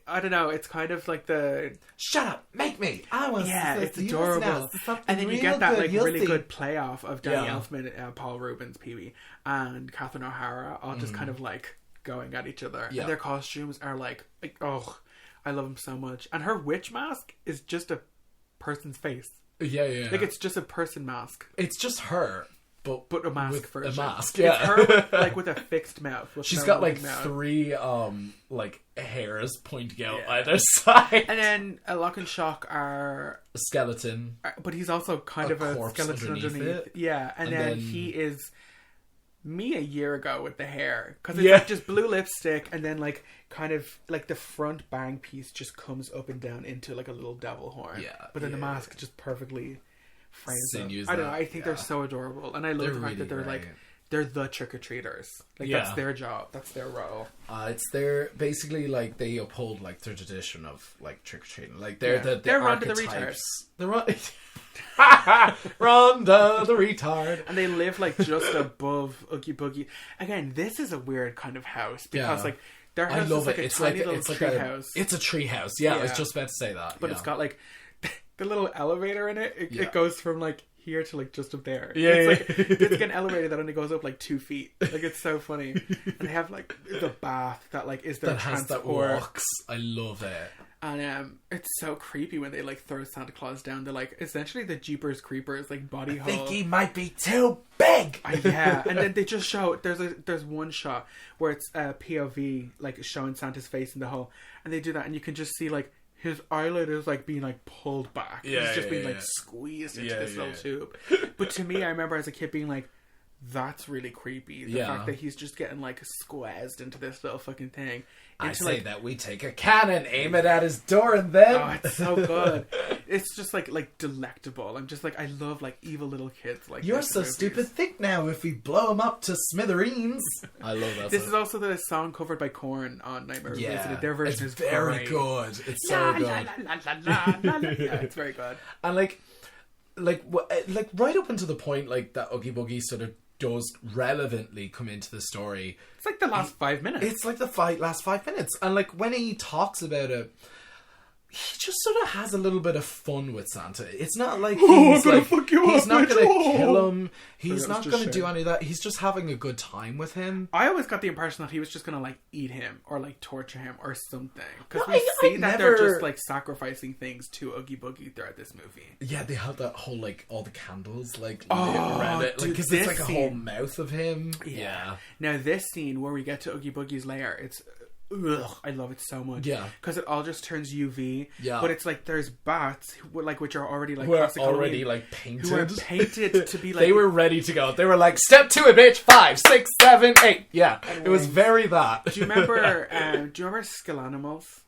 Speaker 4: I don't know. It's kind of like the
Speaker 5: shut up, make me. I want.
Speaker 4: Yeah, it's adorable. And then you get that like really good playoff of Danny Elfman, Paul Rubens, Pee Wee, and Catherine O'Hara, all just kind of like going at each other.
Speaker 5: Yeah.
Speaker 4: And their costumes are like oh, I love them so much. And her witch mask is just a person's face.
Speaker 5: Yeah.
Speaker 4: Like it's just a person mask.
Speaker 5: It's just her. But
Speaker 4: a mask version.
Speaker 5: A mask, yeah.
Speaker 4: It's her with a fixed mouth.
Speaker 5: She's got like three like hairs pointing out either side.
Speaker 4: And then Lock and Shock are
Speaker 5: a skeleton.
Speaker 4: But he's also kind of a skeleton underneath. Yeah, and then he is me a year ago with the hair. Because it's like just blue lipstick, and then like kind of like the front bang piece just comes up and down into like a little devil horn.
Speaker 5: Yeah.
Speaker 4: But then the mask just perfectly frames them.
Speaker 5: I
Speaker 4: don't know. I think they're so adorable, and I love the fact that they're like they're the trick or treaters. Like that's their job. That's their role.
Speaker 5: It's their basically like they uphold like their tradition of like trick or treating. Like they're the
Speaker 4: Rhonda the
Speaker 5: archetypes. Rhonda the retard,
Speaker 4: and they live like just above Oogie Boogie. Again, this is a weird kind of house because like their house is like a tiny little tree house.
Speaker 5: It's a tree house. Yeah, I was just about to say that.
Speaker 4: But it's got like the little elevator in it. It goes from like here to like just up there. It's like an elevator that only goes up like 2 feet. Like it's so funny. And they have like the bath that like is their transport. That walks.
Speaker 5: I love it.
Speaker 4: And it's so creepy when they like throw Santa Claus down. They're like essentially the Jeepers Creepers like body hole.
Speaker 5: I think he might be too big.
Speaker 4: Yeah, and then they just show there's one shot where it's POV like showing Santa's face in the hole, and they do that, and you can just see like his eyelid is like being like pulled back. It's just being like squeezed into this little tube. But to me, I remember as a kid being like, that's really creepy. The fact that he's just getting like squeezed into this little fucking thing.
Speaker 5: I say that we take a cannon, aim it at his door, and then...
Speaker 4: Oh, it's so good. it's just like delectable. I'm just like, I love like evil little kids. Like,
Speaker 5: You're
Speaker 4: this in
Speaker 5: so
Speaker 4: movies.
Speaker 5: stupid. Think now if we blow them up to smithereens. I love that.
Speaker 4: This is also the song covered by Korn on Nightmare Before Chrstmas. Their version is
Speaker 5: very
Speaker 4: great.
Speaker 5: good. It's so good.
Speaker 4: Yeah, it's very good.
Speaker 5: And like right up until the point like that Oogie Boogie sort of does relevantly come into the story.
Speaker 4: It's like the last 5 minutes.
Speaker 5: It's like the last 5 minutes. And like when he talks about it, he just sort of has a little bit of fun with Santa. It's not like he's like he's not going to kill him. He's not going to do any of that. He's just having a good time with him.
Speaker 4: I always got the impression that he was just going to like eat him or like torture him or something. Because we see that they're just like sacrificing things to Oogie Boogie throughout this movie.
Speaker 5: Yeah, they have that whole like all the candles like lit around it, like because it's like a whole mouth of him. Yeah.
Speaker 4: Now this scene where we get to Oogie Boogie's lair, it's. Ugh, I love it so much. Yeah, because it all just turns UV. Yeah, but it's like there's bats, which are already like
Speaker 5: already like painted.
Speaker 4: Who are painted to be like
Speaker 5: they were ready to go. They were like, step to it, bitch. 5, 6, 7, 8. Yeah, it was very that.
Speaker 4: Do you remember? Skelanimals?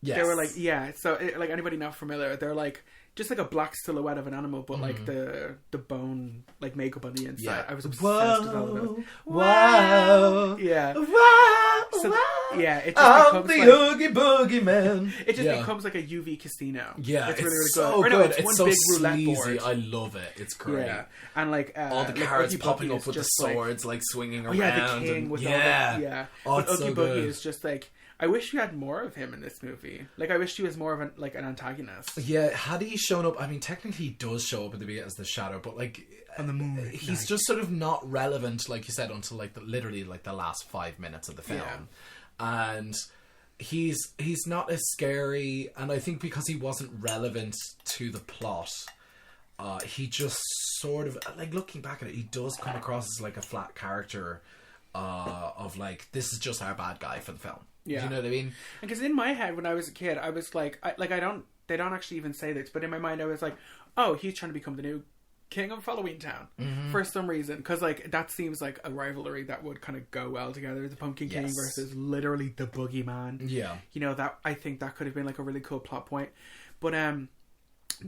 Speaker 5: Yes.
Speaker 4: They were like So like anybody not familiar, they're like. Just like a black silhouette of an animal, but like the bone like makeup on the inside. Yeah. I was obsessed with all of it.
Speaker 5: Wow.
Speaker 4: Yeah.
Speaker 5: Wow.
Speaker 4: So, yeah, it just
Speaker 5: I'm
Speaker 4: becomes
Speaker 5: the
Speaker 4: like,
Speaker 5: Oogie Boogie man.
Speaker 4: It just becomes like a UV casino.
Speaker 5: Yeah,
Speaker 4: it's really, really
Speaker 5: so
Speaker 4: good.
Speaker 5: good.
Speaker 4: No, it's
Speaker 5: one
Speaker 4: so
Speaker 5: big
Speaker 4: sleazy.
Speaker 5: Roulette board. I love it. It's great.
Speaker 4: Yeah. And like
Speaker 5: all the carrots popping up with the swords, like swinging around.
Speaker 4: Yeah, the king with all that.
Speaker 5: Oh, it's
Speaker 4: Oogie
Speaker 5: so
Speaker 4: Boogie
Speaker 5: good.
Speaker 4: is just like. I wish we had more of him in this movie. Like, I wish he was more of an antagonist.
Speaker 5: Yeah, had he shown up... I mean, technically he does show up at the beginning as the shadow, but, like...
Speaker 4: On the moon.
Speaker 5: He's just sort of not relevant, like you said, until, like, literally, like, the last 5 minutes of the film. Yeah. And he's not as scary, and I think because he wasn't relevant to the plot... he just sort of... Like, looking back at it, he does come across as, like, a flat character of, like, this is just our bad guy for the film. Yeah. Do you know what I mean?
Speaker 4: Because in my head, when I was a kid, I was like, they don't actually even say this, but in my mind, I was like, oh, he's trying to become the new king of Halloween Town for some reason. Because like that seems like a rivalry that would kind of go well together. The Pumpkin King versus literally the Boogeyman. Yeah, you know that I think that could have been like a really cool plot point. But no,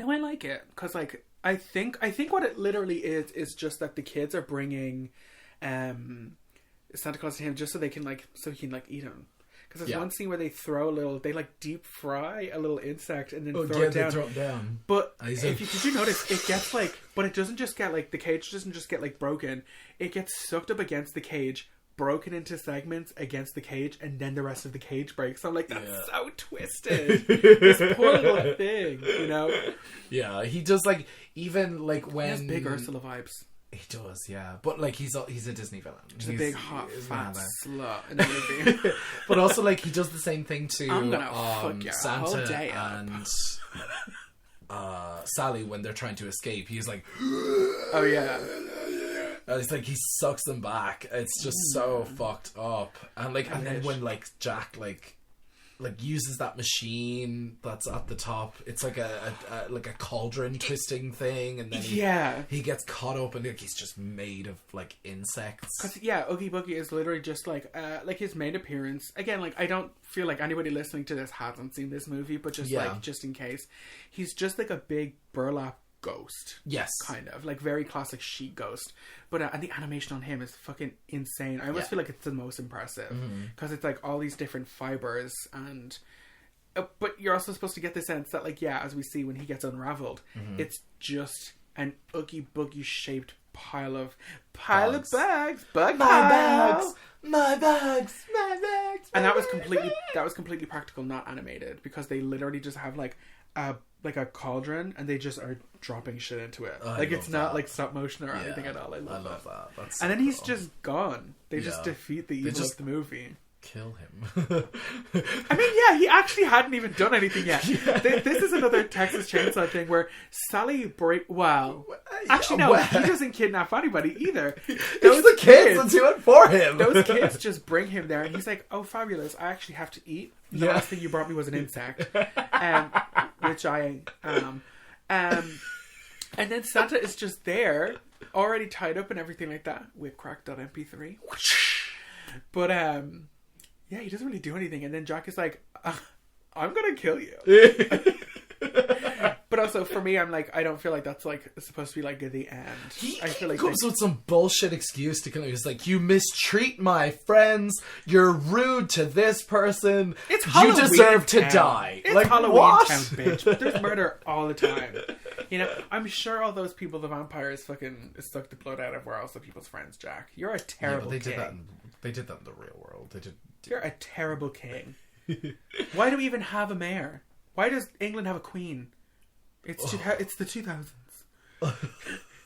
Speaker 4: I like it because like I think what it literally is just that the kids are bringing Santa Claus to him just so he can eat him. Because there's one scene where they like deep fry a little insect and then throw it down. But did you notice, it gets like, but it doesn't just get like, the cage doesn't just get like broken. It gets sucked up against the cage, broken into segments against the cage, and then the rest of the cage breaks. I'm like, that's so twisted. This poor little thing, you know?
Speaker 5: Yeah, he does like, even like when... He has
Speaker 4: big Ursula vibes.
Speaker 5: He does, yeah. But, like, he's a Disney villain.
Speaker 4: He's a big, hot, fat slut in the movie.
Speaker 5: But also, like, he does the same thing to
Speaker 4: Santa
Speaker 5: and Sally when they're trying to escape. He's like...
Speaker 4: Oh, yeah.
Speaker 5: It's like he sucks them back. It's just so fucked up. And, like, and then when, like, Jack, like uses that machine that's at the top, it's like a cauldron twisting thing, and then he gets caught up and like he's just made of like insects.
Speaker 4: Cause Oogie Boogie is literally just like his main appearance. Again, like I don't feel like anybody listening to this hasn't seen this movie, but just in case, he's just like a big burlap ghost.
Speaker 5: Yes.
Speaker 4: Kind of. Like very classic sheet ghost. But and the animation on him is fucking insane. I almost feel like it's the most impressive. Because it's like all these different fibers and... but you're also supposed to get the sense that like, as we see when he gets unraveled, it's just an Oogie Boogie shaped pile of bags. My bags. And that was completely practical, not animated, because they literally just have like a cauldron and they just are dropping shit into it. Like it's not like stop motion or anything at all. I love that. That's so and then he's just gone. They just defeat the evil of the movie.
Speaker 5: Kill him.
Speaker 4: I mean, he actually hadn't even done anything yet. This is another Texas Chainsaw thing where Sally actually no, he doesn't kidnap anybody either.
Speaker 5: Those the kids that do it for him.
Speaker 4: Those kids just bring him there and he's like, oh fabulous, I actually have to eat. The last thing you brought me was an insect. Which I am. And then Santa is just there, already tied up and everything like that. Whipcrack.mp3. But he doesn't really do anything. And then Jack is like, I'm gonna kill you. But also for me, I'm like, I don't feel like that's like supposed to be like the end. I feel like
Speaker 5: comes with some bullshit excuse to kind of just like, you mistreat my friends, you're rude to this person,
Speaker 4: it's
Speaker 5: you
Speaker 4: Halloween
Speaker 5: deserve to
Speaker 4: town.
Speaker 5: die.
Speaker 4: It's
Speaker 5: like,
Speaker 4: Halloween
Speaker 5: what?
Speaker 4: town, bitch. There's murder all the time. You know, I'm sure all those people, the vampires, fucking sucked the blood out of were also people's friends. Jack, you're a terrible
Speaker 5: they
Speaker 4: king.
Speaker 5: They did that in the real world. They did.
Speaker 4: You're a terrible king. Why do we even have a mayor? Why does England have a queen? It's the 2000s.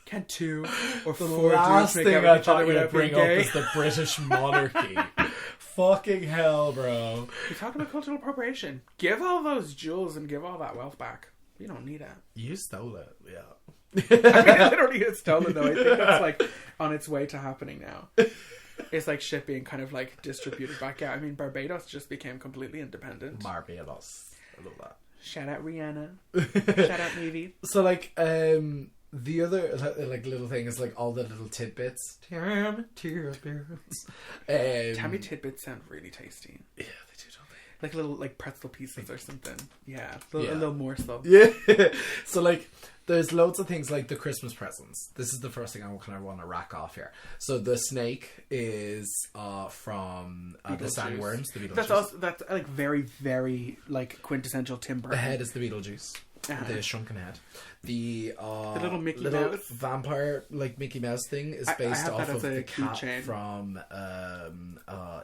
Speaker 4: Can't 2 or 4
Speaker 5: The last
Speaker 4: dudes
Speaker 5: thing
Speaker 4: make out
Speaker 5: I
Speaker 4: with each other
Speaker 5: thought you'd
Speaker 4: without being
Speaker 5: bring up
Speaker 4: gay?
Speaker 5: is the British monarchy. Fucking hell, bro.
Speaker 4: We talked about cultural appropriation. Give all those jewels and give all that wealth back. We don't need it.
Speaker 5: You stole it, yeah.
Speaker 4: I mean, it literally is stolen though. I think that's like on its way to happening now. It's like shit being kind of like distributed back out. I mean, Barbados just became completely independent.
Speaker 5: Barbados. I love that.
Speaker 4: Shout out Rihanna. Shout out Navy.
Speaker 5: So like, the other like little thing is like all the little tidbits. Tammy
Speaker 4: tidbits sound really tasty.
Speaker 5: Yeah, they do, don't they?
Speaker 4: Like little like pretzel pieces or something. Yeah, a little morsel.
Speaker 5: Yeah. So like, there's loads of things like the Christmas presents. This is the first thing I kind of want to rack off here. So the snake is from the sandworms. The Beetlejuice.
Speaker 4: That's like very, very like quintessential Tim Burton.
Speaker 5: The head is the Beetlejuice. The shrunken head. The
Speaker 4: little Mickey Mouse
Speaker 5: vampire like Mickey Mouse thing is based off of the cat
Speaker 4: keychain
Speaker 5: from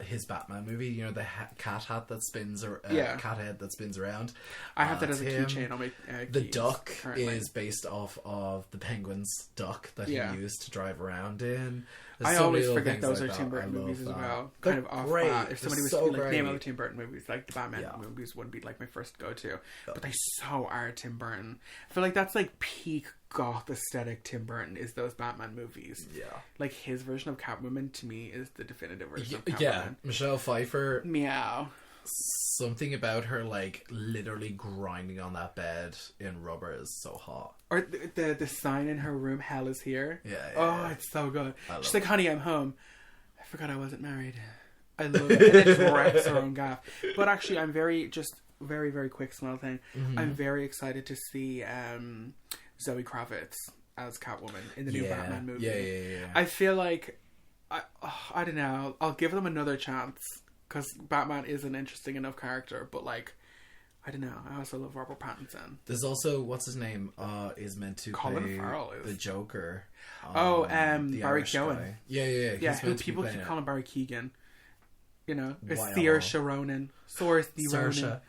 Speaker 5: his Batman movie. You know, the cat hat that spins, or cat head that spins around.
Speaker 4: I have that as a keychain on my
Speaker 5: the
Speaker 4: keys
Speaker 5: duck
Speaker 4: currently.
Speaker 5: is based off of the Penguin's duck that he used to drive around in.
Speaker 4: I always forget those are Tim Burton movies as well. Kind of off bat. If somebody was to be like, name other Tim Burton movies, like the Batman movies wouldn't be like my first go-to. But they so are Tim Burton. I feel like that's like peak goth aesthetic Tim Burton is those Batman movies.
Speaker 5: Yeah.
Speaker 4: Like his version of Catwoman to me is the definitive version of Catwoman.
Speaker 5: Yeah. Michelle Pfeiffer.
Speaker 4: Meow.
Speaker 5: Something about her like literally grinding on that bed in rubber is so hot.
Speaker 4: Or the sign in her room, hell is here.
Speaker 5: Yeah.
Speaker 4: It's so good. She's like, honey, I'm home. I forgot I wasn't married. I love it. And it wrecks her own gaff. But actually, I'm very quick small thing. Mm-hmm. I'm very excited to see Zoe Kravitz as Catwoman in the new Batman movie.
Speaker 5: Yeah.
Speaker 4: I feel like, I don't know, I'll give them another chance. Because Batman is an interesting enough character, but like, I don't know. I also love Robert Pattinson.
Speaker 5: There's also, what's his name, is meant to
Speaker 4: Colin
Speaker 5: play
Speaker 4: Farrell is.
Speaker 5: the Joker.
Speaker 4: The
Speaker 5: Barry
Speaker 4: Keoghan.
Speaker 5: Yeah.
Speaker 4: Who people keep calling Barry Keoghan. You know, it's Saoirse Ronan. Saoirse Ronan.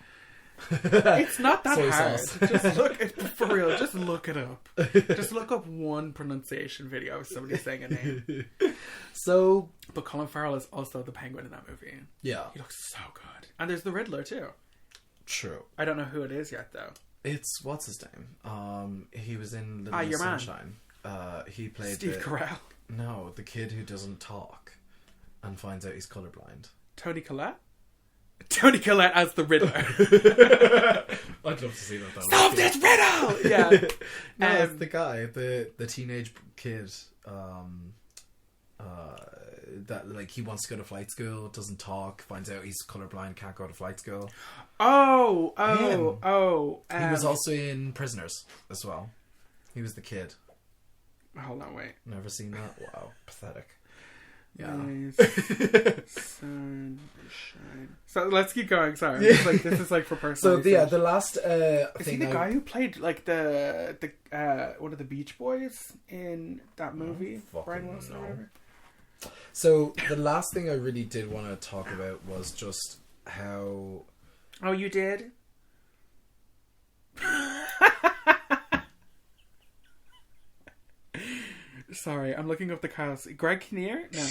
Speaker 4: It's not that
Speaker 5: Soy
Speaker 4: hard.
Speaker 5: sauce.
Speaker 4: Just look, for real, just look it up. Just look up one pronunciation video of somebody saying a name.
Speaker 5: So,
Speaker 4: but Colin Farrell is also the Penguin in that movie.
Speaker 5: Yeah.
Speaker 4: He looks so good. And there's the Riddler too.
Speaker 5: True.
Speaker 4: I don't know who it is yet though.
Speaker 5: It's, what's his name? He was in Little Miss Sunshine. He played
Speaker 4: Steve Carell.
Speaker 5: No, the kid who doesn't talk and finds out he's colorblind.
Speaker 4: Tony Collette? Tony Collette as the Riddler.
Speaker 5: I'd love to see that.
Speaker 4: Solve this riddle! Yeah.
Speaker 5: No, it's the guy, the teenage kid, that like he wants to go to flight school, doesn't talk, finds out he's colorblind, can't go to flight school.
Speaker 4: He
Speaker 5: was also in Prisoners as well. He was the kid.
Speaker 4: Hold on, wait.
Speaker 5: Never seen that? Wow, pathetic. Yeah.
Speaker 4: Sunshine. So let's keep going. Sorry, this is like for personal.
Speaker 5: So the last
Speaker 4: is he the guy who played like the one of the Beach Boys in that movie? Brian Wilson or whatever.
Speaker 5: So the last thing I really did want to talk about was just how.
Speaker 4: Oh, you did? Sorry, I'm looking up the cast. Greg Kinnear? No.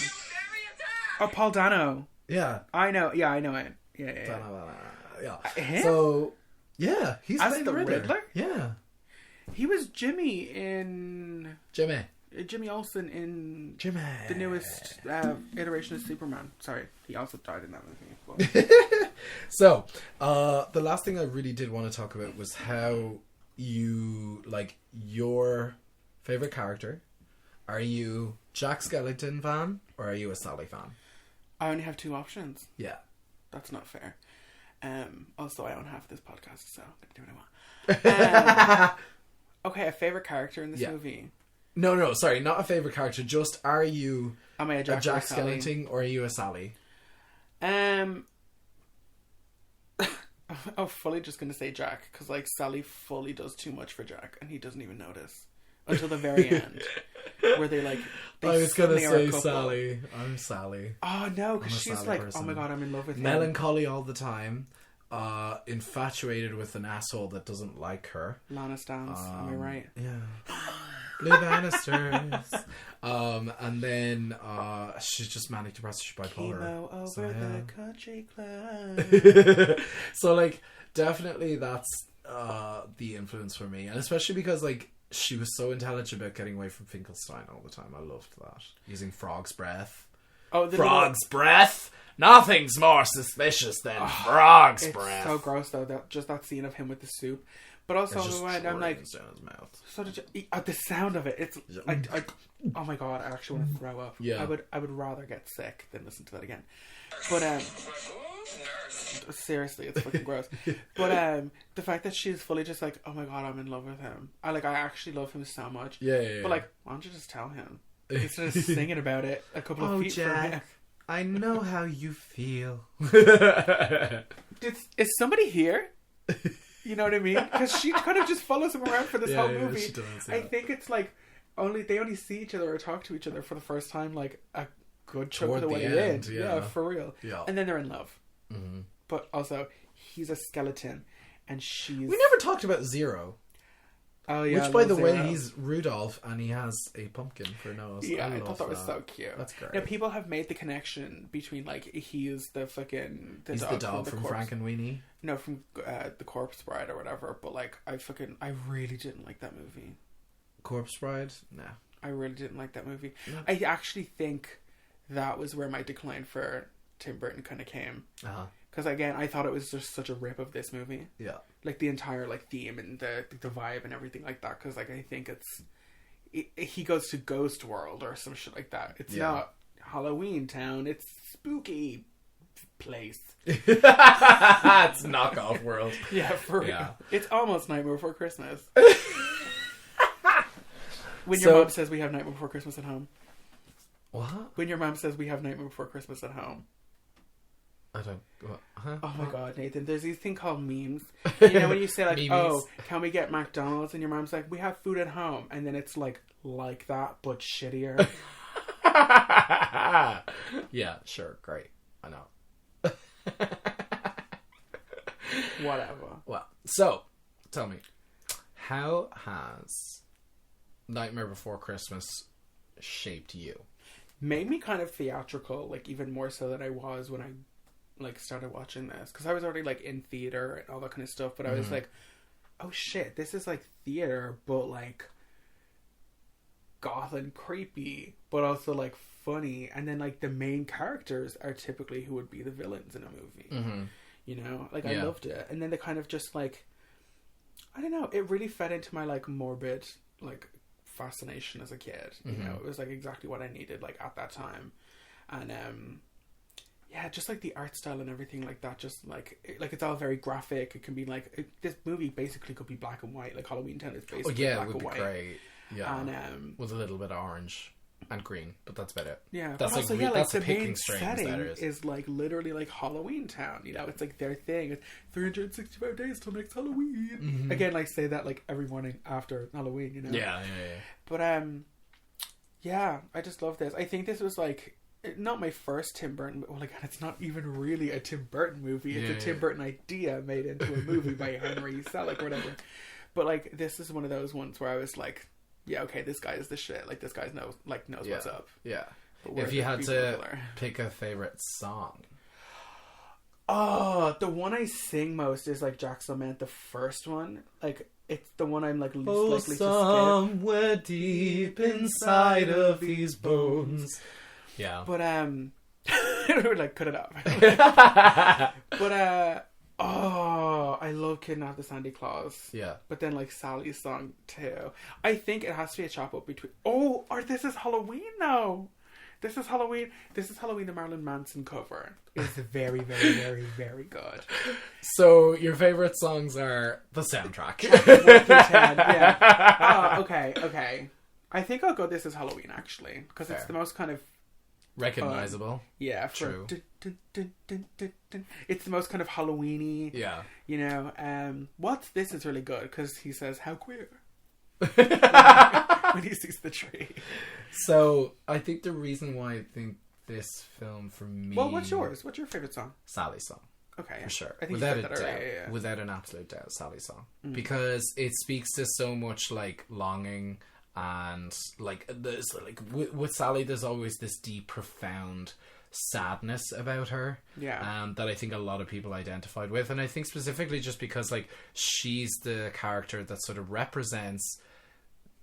Speaker 4: Oh, Paul Dano.
Speaker 5: Yeah.
Speaker 4: I know. Yeah, I know it. Yeah.
Speaker 5: Him? So, yeah, he's
Speaker 4: as the Riddler.
Speaker 5: Yeah.
Speaker 4: He was Jimmy in... Jimmy Olsen in the newest iteration of Superman. Sorry, he also died in that movie.
Speaker 5: So, the last thing I really did want to talk about was how you, like, your favourite character. Are you Jack Skellington fan or are you a Sally fan?
Speaker 4: I only have two options.
Speaker 5: Yeah.
Speaker 4: That's not fair. Also, I own half of this podcast, so I'm going to do what I want. Okay, a favorite character in this movie.
Speaker 5: No, sorry, not a favorite character. Just, are you
Speaker 4: Am I a
Speaker 5: Jack
Speaker 4: Sally?
Speaker 5: Skellington or are you a Sally?
Speaker 4: I'm fully just gonna say Jack, because like Sally fully does too much for Jack, and he doesn't even notice until the very end, where they like. They
Speaker 5: I was gonna
Speaker 4: suddenly are a
Speaker 5: say
Speaker 4: couple.
Speaker 5: Sally. I'm Sally.
Speaker 4: Oh no, because
Speaker 5: I'm a
Speaker 4: she's
Speaker 5: Sally
Speaker 4: like,
Speaker 5: person.
Speaker 4: oh my god, I'm in love with him.
Speaker 5: Melancholy all the time. Infatuated with an asshole that doesn't like her.
Speaker 4: Lana Stans, am I right?
Speaker 5: Yeah. Blue Bannisters. And then she's just manic depressive, she's bipolar.
Speaker 4: Chemo over the country club.
Speaker 5: So like definitely that's the influence for me, and especially because like she was so intelligent about getting away from Finkelstein all the time. I loved that, using frog's breath.
Speaker 4: Oh, the
Speaker 5: Frog's breath. Nothing's more suspicious than frog's breath.
Speaker 4: So gross though. That scene of him with the soup. But also,
Speaker 5: It's just
Speaker 4: I'm like,
Speaker 5: down his mouth.
Speaker 4: so did you eat, the sound of it? It's oh my god, I actually want to throw up.
Speaker 5: Yeah.
Speaker 4: I would rather get sick than listen to that again. But seriously, it's fucking gross. But the fact that she's fully just like, oh my god, I'm in love with him. I actually love him so much.
Speaker 5: Yeah.
Speaker 4: But like, why don't you just tell him instead of singing about it a couple of feet from him?
Speaker 5: I know how you feel.
Speaker 4: Is somebody here? You know what I mean? Because she kind of just follows him around for this whole movie.
Speaker 5: She does,
Speaker 4: I think it's like they only see each other or talk to each other for the first time like a good chunk of the way in. Yeah, for real.
Speaker 5: Yeah.
Speaker 4: And then they're in love. Mm-hmm. But also, he's a skeleton, and she's.
Speaker 5: We never talked about Zero.
Speaker 4: Oh yeah.
Speaker 5: Which, by the way,
Speaker 4: Zero.
Speaker 5: he's Rudolph, and he has a pumpkin for a nose.
Speaker 4: Yeah, I thought that was so cute.
Speaker 5: That's great.
Speaker 4: Now, people have made the connection between like he is the fucking
Speaker 5: He's the dog from Frankenweenie.
Speaker 4: No, from the Corpse Bride or whatever. But like, I really didn't like that movie.
Speaker 5: Corpse Bride? Nah.
Speaker 4: I really didn't like that movie.
Speaker 5: No.
Speaker 4: I actually think that was where my decline for Tim Burton kind of came. Because again, I thought it was just such a rip of this movie.
Speaker 5: Yeah. Like
Speaker 4: the entire like theme and the vibe and everything like that. Because like I think he goes to Ghost World or some shit like that. It's not Halloween Town. It's spooky place.
Speaker 5: It's knockoff world.
Speaker 4: Yeah, for real. It's almost Nightmare Before Christmas. When your mom says we have Nightmare Before Christmas at home.
Speaker 5: What?
Speaker 4: When your mom says we have Nightmare Before Christmas at home.
Speaker 5: I don't. What? Huh?
Speaker 4: Oh my god, Nathan! There's these thing called memes. You know when you say like, "Oh, can we get McDonald's?" and your mom's like, "We have food at home," and then it's like that but shittier.
Speaker 5: Yeah, sure, great. I know.
Speaker 4: Whatever.
Speaker 5: Well, so tell me, how has Nightmare Before Christmas shaped you?
Speaker 4: Made me kind of theatrical, like even more so than I was when I like started watching this, because I was already like in theater and all that kind of stuff, but I was like, oh shit, this is like theater but like goth and creepy but also like funny, and then like the main characters are typically who would be the villains in a movie. You know, like I loved it. And then they kind of just like, I don't know, it really fed into my like morbid like fascination as a kid. You know, it was like exactly what I needed like at that time. And yeah, just like the art style and everything like that, just like it's all very graphic. It can be like this movie basically could be black and white. Like Halloween Town is basically black and white.
Speaker 5: Great. Yeah,
Speaker 4: and
Speaker 5: with a little bit of orange and green, but that's about it.
Speaker 4: Yeah,
Speaker 5: that's
Speaker 4: but
Speaker 5: like
Speaker 4: also, yeah, like
Speaker 5: that's
Speaker 4: the
Speaker 5: picking
Speaker 4: main
Speaker 5: strings.
Speaker 4: setting
Speaker 5: That is
Speaker 4: like literally like Halloween Town. You know, it's like their thing. It's 365 days till next Halloween. Again, like say that like every morning after Halloween. You know.
Speaker 5: Yeah.
Speaker 4: But yeah, I just love this. I think this was like not my first Tim Burton. Well, again, it's not even really a Tim Burton movie. It's a Tim Burton idea made into a movie by Henry Selick or whatever. But like, this is one of those ones where I was like, yeah, okay, this guy is the shit. Like, this guy knows what's up.
Speaker 5: Yeah.
Speaker 4: But
Speaker 5: if you had to pick a favorite song.
Speaker 4: Oh, the one I sing most is like Jack's Lament, the first one. Like, it's the one I'm like least likely to skip.
Speaker 5: Somewhere deep inside of these bones. Yeah.
Speaker 4: But like cut it up. But oh, I love Kidnap the Sandy Claus.
Speaker 5: Yeah.
Speaker 4: But then like Sally's song too. I think it has to be a chop up between. Oh, or this is Halloween now. This is Halloween. This is Halloween. The Marilyn Manson cover is very, very, very, very good.
Speaker 5: So your favorite songs are the soundtrack.
Speaker 4: 1 through 10. Yeah. Oh, okay. I think I'll go This Is Halloween actually because it's the most kind of
Speaker 5: recognizable.
Speaker 4: Yeah.
Speaker 5: True.
Speaker 4: It's the most kind of Halloweeny.
Speaker 5: Yeah.
Speaker 4: You know. What's This is really good because he says how queer. When he sees the tree.
Speaker 5: So I think the reason why I think this film for me.
Speaker 4: Well, what's yours? What's your favorite song?
Speaker 5: Sally's song.
Speaker 4: Okay,
Speaker 5: for sure.
Speaker 4: I think
Speaker 5: Without
Speaker 4: you said that already. Yeah.
Speaker 5: Without an absolute doubt, Sally's song, because it speaks to so much like longing and like there's like with Sally, there's always this deep, profound sadness about her.
Speaker 4: Yeah.
Speaker 5: That I think a lot of people identified with, and I think specifically just because like she's the character that sort of represents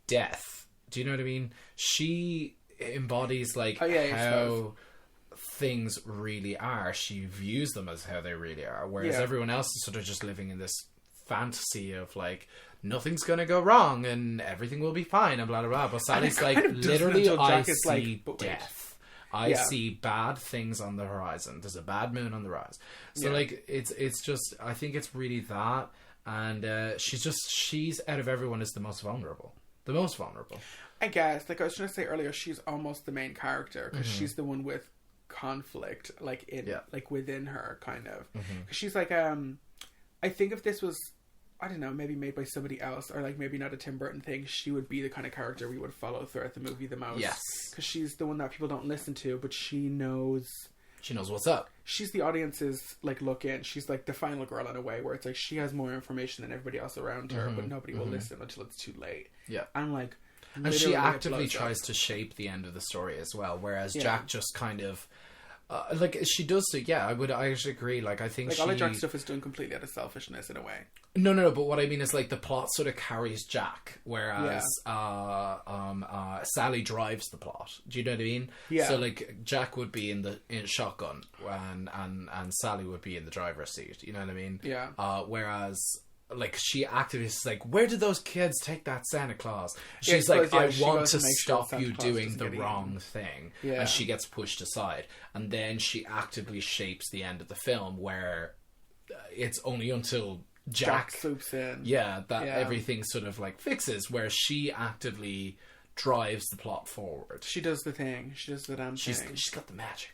Speaker 5: death. Do you know what I mean? She embodies like how things really are. She views them as how they really are, whereas everyone else is sort of just living in this fantasy of like nothing's gonna go wrong and everything will be fine and blah blah blah. But Sally's like literally, I see death. I see bad things on the horizon. There's a bad moon on the rise. So like it's just, I think it's really that, and she's out of everyone is the most vulnerable. The most vulnerable. I
Speaker 4: guess. Like I was trying to say earlier, she's almost the main character because she's the one with conflict, like like within her, kind of. Because she's like, I think if this was, I don't know, maybe made by somebody else, or like maybe not a Tim Burton thing, she would be the kind of character we would follow throughout the movie the most.
Speaker 5: Yes.
Speaker 4: Because she's the one that people don't listen to, but she knows.
Speaker 5: She knows what's up. She's
Speaker 4: the audience's like look in. She's like the final girl in a way, where it's like she has more information than everybody else around her, but nobody will listen until it's too late.
Speaker 5: Yeah.
Speaker 4: And like,
Speaker 5: and she actively tries to shape the end of the story as well, whereas Jack just kind of like she does. So I actually agree. Like I think
Speaker 4: like all of Jack's stuff is done completely out of selfishness in a way.
Speaker 5: No. But what I mean is like the plot sort of carries Jack, whereas Sally drives the plot. Do you know what I mean? Yeah. So like Jack would be in shotgun, and Sally would be in the driver's seat. You know what I mean?
Speaker 4: Yeah.
Speaker 5: Whereas like she actively is like, where did those kids take that Santa Claus? She's like, I want to stop you doing the wrong thing. Yeah. And she gets pushed aside. And then she actively shapes the end of the film where it's only until Jack
Speaker 4: swoops in.
Speaker 5: Yeah, that everything sort of like fixes, where she actively drives the plot forward.
Speaker 4: She does the thing. She does the damn thing.
Speaker 5: She's got the magic.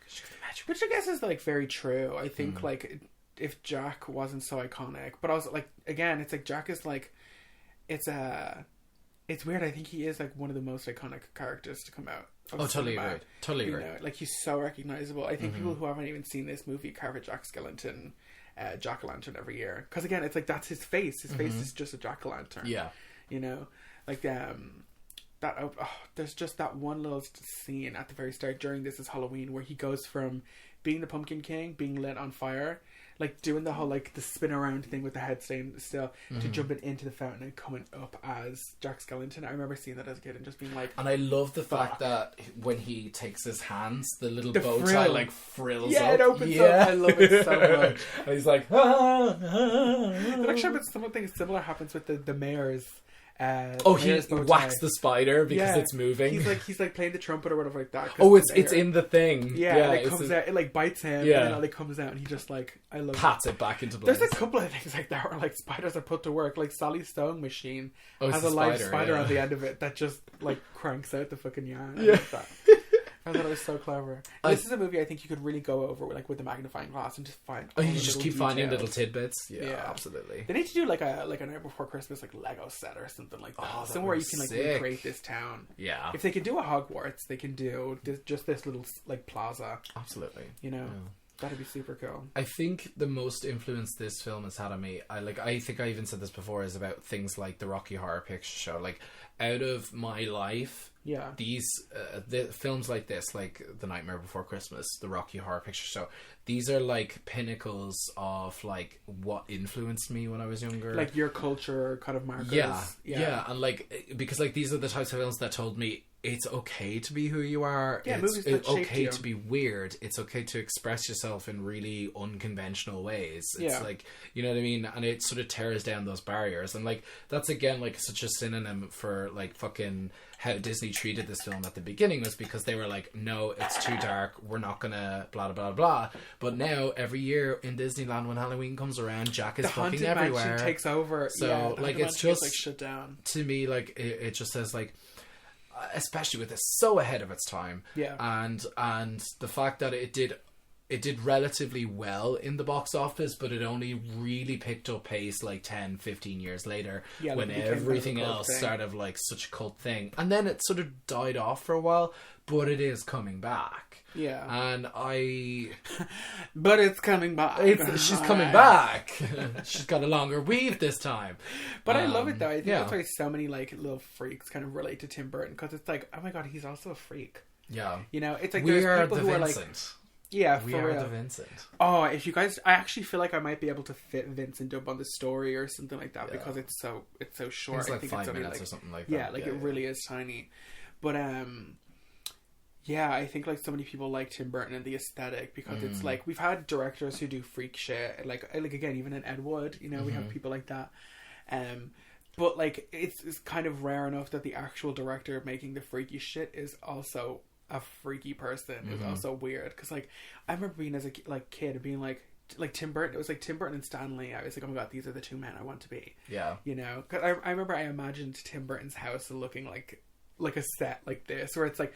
Speaker 4: Which I guess is like very true. I think like if Jack wasn't so iconic, but also like again, it's like Jack is like it's weird. I think he is like one of the most iconic characters to come out.
Speaker 5: Totally agree.
Speaker 4: Like he's so recognizable. I think people who haven't even seen this movie carve a Jack Skellington jack-o'-lantern every year, because again it's like that's his face. His face is just a jack-o'-lantern. You know, like there's just that one little scene at the very start during This Is Halloween where he goes from being the Pumpkin King, being lit on fire, like doing the whole like the spin around thing with the head staying still, to jumping into the fountain and coming up as Jack Skellington. I remember seeing that as a kid and just being like,
Speaker 5: and I love the fact that when he takes his hands, the little bow tie like frills up.
Speaker 4: It opens up. I love it so much.
Speaker 5: And he's like,
Speaker 4: but actually, something similar happens with the mayor's.
Speaker 5: He whacks the spider because it's moving.
Speaker 4: He's like playing the trumpet or whatever like that.
Speaker 5: It's in the thing.
Speaker 4: And it comes out. It like bites him. And then it comes out, and he just like
Speaker 5: pats it back into place.
Speaker 4: There's a couple of things like that where like spiders are put to work. Like Sally's sewing machine has a live spider on the end of it that just like cranks out the fucking yarn. I love that. I thought it was so clever. This is a movie I think you could really go over with the magnifying glass and just find.
Speaker 5: You just keep finding little tidbits. Yeah, absolutely.
Speaker 4: They need to do like a Night Before Chrstmas like Lego set or something like that. Somewhere you can like recreate this town.
Speaker 5: Yeah.
Speaker 4: If they can do a Hogwarts, they can do just this little like plaza.
Speaker 5: Absolutely.
Speaker 4: You know. Yeah. That'd be super cool.
Speaker 5: I think the most influence this film has had on me, I think I even said this before, is about things like the Rocky Horror Picture Show. Like, out of my life, these the films like this, like The Nightmare Before Chrstmas, the Rocky Horror Picture Show, these are like pinnacles of like what influenced me when I was younger.
Speaker 4: Like your culture kind of markers.
Speaker 5: Yeah. And like, because like these are the types of films that told me it's okay to be who you are.
Speaker 4: Yeah,
Speaker 5: it's
Speaker 4: movies that shaped
Speaker 5: okay
Speaker 4: you.
Speaker 5: to be weird. It's okay to express yourself in really unconventional ways. It's
Speaker 4: Yeah.
Speaker 5: like, you know what I mean? And it sort of tears down those barriers. And like, that's again like such a synonym for like fucking how Disney treated this film at the beginning, was because they were like, no, it's too dark. We're not gonna blah, blah, blah. But now every year in Disneyland when Halloween comes around, Jack is
Speaker 4: The
Speaker 5: fucking
Speaker 4: Haunted
Speaker 5: everywhere.
Speaker 4: Mansion takes over.
Speaker 5: So,
Speaker 4: yeah,
Speaker 5: like,
Speaker 4: the
Speaker 5: it's
Speaker 4: Haunted Mansion gets,
Speaker 5: just-
Speaker 4: like shut down.
Speaker 5: To me, like it just says like, especially with this so ahead of its time,
Speaker 4: Yeah.
Speaker 5: and the fact that it did relatively well in the box office, but it only really picked up pace like 10-15 years later,
Speaker 4: Yeah,
Speaker 5: when
Speaker 4: like, it became
Speaker 5: everything
Speaker 4: kind of a cult
Speaker 5: else
Speaker 4: thing.
Speaker 5: started like such a cult thing, and then it sort of died off for a while, but it is coming back.
Speaker 4: Yeah.
Speaker 5: And
Speaker 4: But it's coming back.
Speaker 5: she's coming back. She's got a longer weave this time.
Speaker 4: But I love it though. I think
Speaker 5: yeah.
Speaker 4: that's why so many like little freaks kind of relate to Tim Burton, because it's like, oh my god, he's also a freak.
Speaker 5: Yeah.
Speaker 4: You know, it's like
Speaker 5: We
Speaker 4: there's
Speaker 5: are
Speaker 4: people
Speaker 5: the
Speaker 4: who are
Speaker 5: Vincent.
Speaker 4: like, yeah,
Speaker 5: We
Speaker 4: for
Speaker 5: are
Speaker 4: real.
Speaker 5: the Vincent.
Speaker 4: Oh, if you guys, I actually feel like I might be able to fit Vincent up on the story or something like that, because it's so short.
Speaker 5: It's like
Speaker 4: I think
Speaker 5: 5
Speaker 4: it's only
Speaker 5: minutes
Speaker 4: like,
Speaker 5: or something like that.
Speaker 4: yeah, like it really is tiny. But yeah, I think like so many people like Tim Burton and the aesthetic, because it's like, we've had directors who do freak shit, like again, even in Ed Wood, you know, we have people like that. But like it's kind of rare enough that the actual director making the freaky shit is also a freaky person, is also weird. Because like I remember being as a kid and being like Tim Burton, it was like Tim Burton and Stan Lee. I was like, oh my god, these are the two men I want to be.
Speaker 5: Yeah.
Speaker 4: You know, because I remember I imagined Tim Burton's house looking like a set like this, where it's like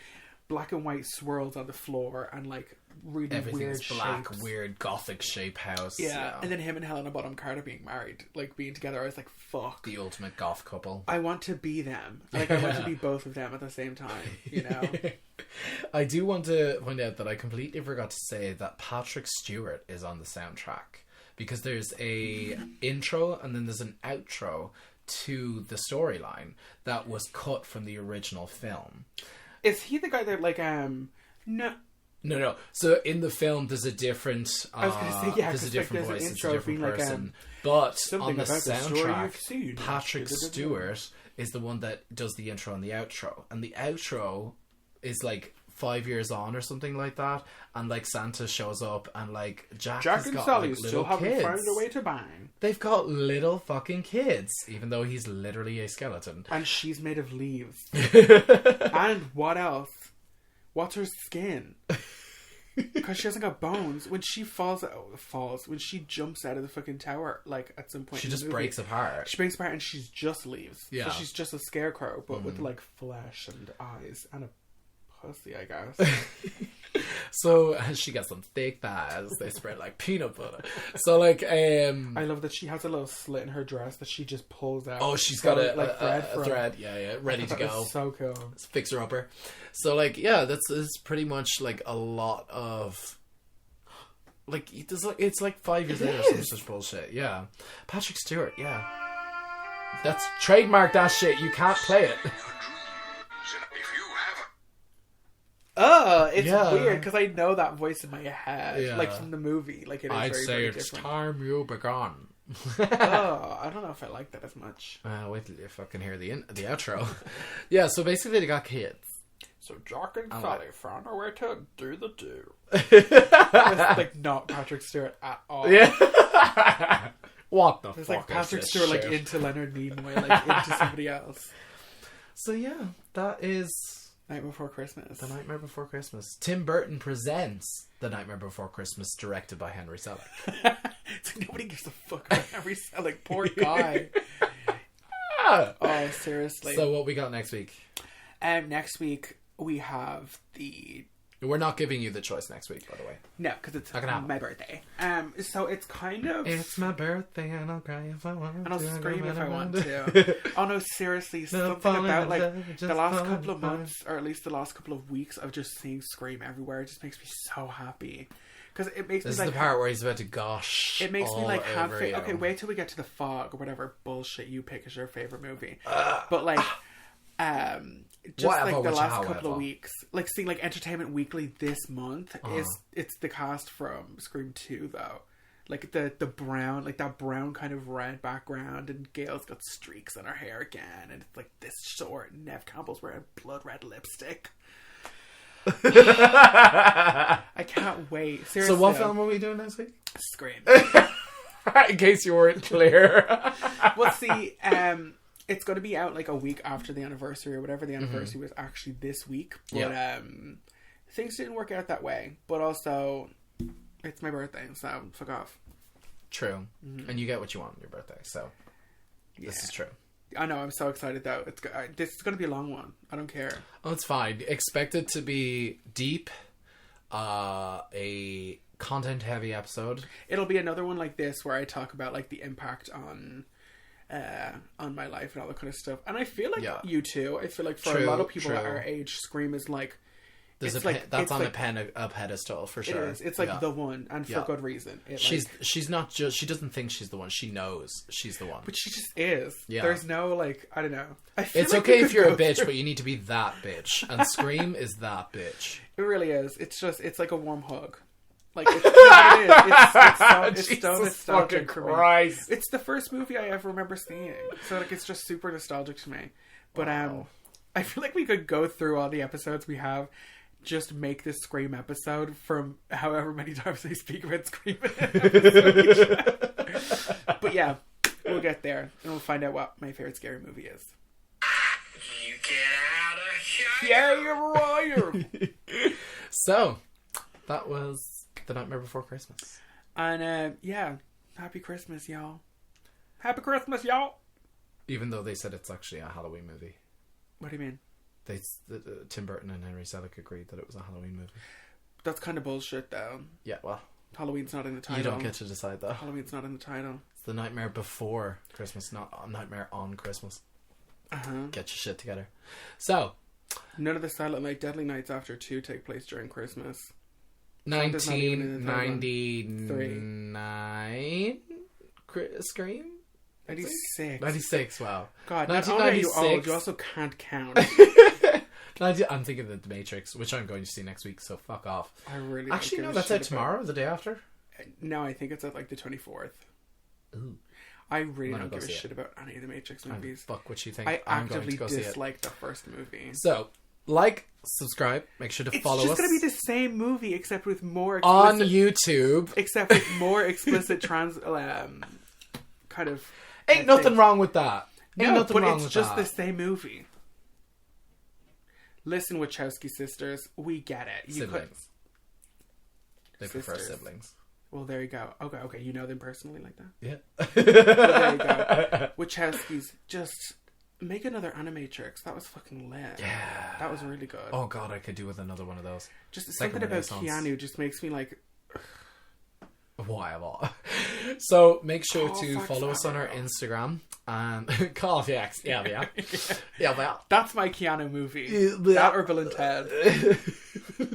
Speaker 4: black and white swirls on the floor and like really
Speaker 5: Everything
Speaker 4: weird
Speaker 5: is black,
Speaker 4: shapes.
Speaker 5: weird gothic shape house.
Speaker 4: Yeah. And then him and Helena Bonham Carter being married, like being together, I was like, fuck.
Speaker 5: The ultimate goth couple.
Speaker 4: I want to be them. Like, I want to be both of them at the same time, you know?
Speaker 5: I do want to point out that I completely forgot to say that Patrick Stewart is on the soundtrack, because there's a intro and then there's an outro to the storyline that was cut from the original film.
Speaker 4: Is he the guy that, like, no...
Speaker 5: No. So in the film, there's a different.
Speaker 4: I was gonna say, yeah,
Speaker 5: there's a
Speaker 4: 'cause,
Speaker 5: different
Speaker 4: like, there's
Speaker 5: voice.
Speaker 4: an
Speaker 5: It's a
Speaker 4: intro
Speaker 5: different
Speaker 4: being like,
Speaker 5: person. But
Speaker 4: something
Speaker 5: on the
Speaker 4: about the story
Speaker 5: soundtrack,
Speaker 4: you've seen.
Speaker 5: Patrick Stewart is the one that does the intro and the outro, and the outro is like 5 years on or something like that, and like Santa shows up, and like Jack has
Speaker 4: and
Speaker 5: got,
Speaker 4: Sally
Speaker 5: like,
Speaker 4: still
Speaker 5: little
Speaker 4: haven't
Speaker 5: kids.
Speaker 4: found a way to bang.
Speaker 5: They've got little fucking kids, even though he's literally a skeleton.
Speaker 4: And she's made of leaves. And what else? What's her skin? Because she hasn't got bones. When she when she jumps out of the fucking tower, like at some point,
Speaker 5: She
Speaker 4: in the
Speaker 5: just
Speaker 4: movie,
Speaker 5: breaks apart.
Speaker 4: She breaks apart and she's just leaves.
Speaker 5: Yeah.
Speaker 4: So she's just a scarecrow, but with like flesh and eyes and a pussy, I guess.
Speaker 5: So she got some thick thighs. They spread like peanut butter. So like,
Speaker 4: I love that she has a little slit in her dress that she just pulls out.
Speaker 5: oh, she's got a
Speaker 4: from.
Speaker 5: thread. Yeah, ready to
Speaker 4: That was
Speaker 5: go.
Speaker 4: so cool.
Speaker 5: Fixer upper. So like, yeah, that's pretty much like a lot of. Like it's like 5 years later, some such bullshit. Yeah, Patrick Stewart. Yeah, that's trademark. That shit. You can't play it.
Speaker 4: Oh, it's
Speaker 5: Yeah.
Speaker 4: weird because I know that voice in my head,
Speaker 5: Yeah.
Speaker 4: like from the movie. Like it is
Speaker 5: I'd
Speaker 4: very,
Speaker 5: say
Speaker 4: very
Speaker 5: it's
Speaker 4: different.
Speaker 5: time you begun.
Speaker 4: Oh, I don't know if I like that as much.
Speaker 5: Wait till you fucking hear the outro. Yeah, so basically they got kids.
Speaker 4: So Jock and
Speaker 5: I'm
Speaker 4: Sally
Speaker 5: like-
Speaker 4: found a way to do the do. It's like not Patrick Stewart at all.
Speaker 5: Yeah. What the
Speaker 4: It's
Speaker 5: fuck
Speaker 4: like Patrick
Speaker 5: is this
Speaker 4: Stewart like
Speaker 5: shit?
Speaker 4: into Leonard Nimoy, like into somebody else.
Speaker 5: So yeah, that is
Speaker 4: Night Before Christmas.
Speaker 5: The Nightmare Before Christmas. Tim Burton presents The Nightmare Before Christmas, directed by Henry Selick.
Speaker 4: It's like nobody gives a fuck about Henry Selick. Poor guy. Oh, seriously.
Speaker 5: So what we got next week?
Speaker 4: Next week we have the...
Speaker 5: We're not giving you the choice next week, by the way.
Speaker 4: No, because it's
Speaker 5: Not gonna happen.
Speaker 4: my birthday. So it's kind of...
Speaker 5: It's my birthday and I'll cry if I want
Speaker 4: And I'll
Speaker 5: to.
Speaker 4: scream if I want to. Oh no, seriously, something about like the last couple of months, or at least the last couple of weeks of just seeing Scream everywhere, it just makes me so happy. Because it makes
Speaker 5: This
Speaker 4: me
Speaker 5: is
Speaker 4: like...
Speaker 5: the part where he's about to gosh.
Speaker 4: It makes me
Speaker 5: all
Speaker 4: like have...
Speaker 5: over you.
Speaker 4: Okay, wait till we get to The Fog, or whatever bullshit you pick as your favourite movie. But like... just
Speaker 5: Whatever,
Speaker 4: like the
Speaker 5: which,
Speaker 4: last
Speaker 5: however.
Speaker 4: couple of weeks, like seeing like Entertainment Weekly this month is it's the cast from Scream 2 though. like the brown, like that brown kind of red background, and Gail's got streaks in her hair again, and it's like this short. Nev Campbell's wearing blood red lipstick. I can't wait. Seriously.
Speaker 5: So what film are we doing next week?
Speaker 4: Scream.
Speaker 5: In case you weren't clear.
Speaker 4: Well, see, it's going to be out like a week after the anniversary or whatever. The anniversary was actually this week, but things didn't work out that way. But also, it's my birthday, so fuck off.
Speaker 5: True, and you get what you want on your birthday, so this is true.
Speaker 4: I know. I'm so excited though. This is going to be a long one. I don't care.
Speaker 5: Oh, it's fine. Expect it to be deep, a content-heavy episode.
Speaker 4: It'll be another one like this where I talk about like the impact on my life and all that kind of stuff. And I feel like you too. I feel like for a lot of people at our age, Scream is like.
Speaker 5: That's on a pedestal for sure.
Speaker 4: It is. It's like the one, and for good reason.
Speaker 5: She's not just. She doesn't think she's the one. She knows she's the one.
Speaker 4: But she just is.
Speaker 5: Yeah.
Speaker 4: There's no like. I don't know.
Speaker 5: It's okay if you're a bitch, but you need to be that bitch. And Scream is that bitch.
Speaker 4: It really is. It's just. It's like a warm hug. Like it is. It's so nostalgic for me. It's the first movie I ever remember seeing, so like it's just super nostalgic to me. But I feel like we could go through all the episodes we have. Just make this Scream episode from however many times they speak about Scream. But yeah, we'll get there and we'll find out what my favorite scary movie is.
Speaker 1: You get out of here!
Speaker 4: Yeah, you're right.
Speaker 5: So, that was The Nightmare Before Chrstmas.
Speaker 4: And happy Christmas, y'all. Happy Christmas, y'all.
Speaker 5: Even though they said it's actually a Halloween movie.
Speaker 4: What do you mean?
Speaker 5: Tim Burton and Henry Selick agreed that it was a Halloween movie.
Speaker 4: That's kind of bullshit, though.
Speaker 5: Yeah, well.
Speaker 4: Halloween's not in the title.
Speaker 5: You don't get to decide that.
Speaker 4: Halloween's not in the title.
Speaker 5: It's The Nightmare Before Christmas, not a Nightmare on Christmas. Get your shit together. So.
Speaker 4: None of the Silent Night, Deadly Nights After 2 take place during Christmas.
Speaker 5: 1999 Scream?
Speaker 4: 96.
Speaker 5: 96, wow.
Speaker 4: God, not only are you old, you also can't count.
Speaker 5: I'm thinking of The Matrix, which I'm going to see next week, so fuck off.
Speaker 4: I really
Speaker 5: Actually, no, that's out tomorrow, the day after?
Speaker 4: No, I think it's at like the 24th.
Speaker 5: Ooh.
Speaker 4: I really don't give a shit about any of the Matrix movies.
Speaker 5: Fuck what you think.
Speaker 4: I
Speaker 5: I'm going
Speaker 4: actively
Speaker 5: to go see it.
Speaker 4: dislike the first movie.
Speaker 5: So, subscribe, make sure to follow us.
Speaker 4: It's just going to be the same movie, except with more
Speaker 5: explicit... On YouTube.
Speaker 4: Except with more explicit kind of...
Speaker 5: Ain't nothing wrong with that.
Speaker 4: No, but it's just the same movie. Listen, Wachowski sisters, we get it.
Speaker 5: Siblings. They prefer siblings.
Speaker 4: Well, there you go. Okay, you know them personally like that?
Speaker 5: Yeah.
Speaker 4: Well, there you go. Wachowski's, just make another Animatrix. That was fucking lit.
Speaker 5: Yeah.
Speaker 4: That was really good.
Speaker 5: Oh god, I could do with another one of those.
Speaker 4: Just something about Keanu just makes me like...
Speaker 5: Why? So make sure to follow us on our Instagram and Call of X. Yeah.
Speaker 4: That's my Keanu movie. That or Bill and Ted.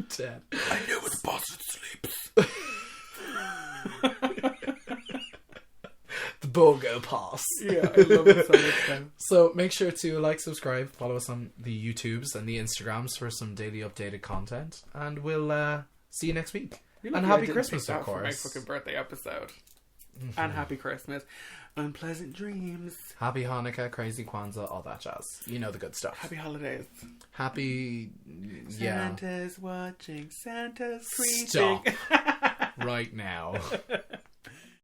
Speaker 5: Ted.
Speaker 4: I know where the bastard sleeps.
Speaker 5: The BOGO Pass.
Speaker 4: Yeah, I love it so much.
Speaker 5: So make sure to like, subscribe, follow us on the YouTubes and the Instagrams for some daily updated content, and we'll see you next week. And happy Christmas, of course.
Speaker 4: For my fucking birthday episode. And happy Christmas. Unpleasant dreams.
Speaker 5: Happy Hanukkah, crazy Kwanzaa, all that jazz. You know the good stuff.
Speaker 4: Happy holidays.
Speaker 5: Happy...
Speaker 4: Santa's watching, Santa's creeping.
Speaker 5: Stop. Right now.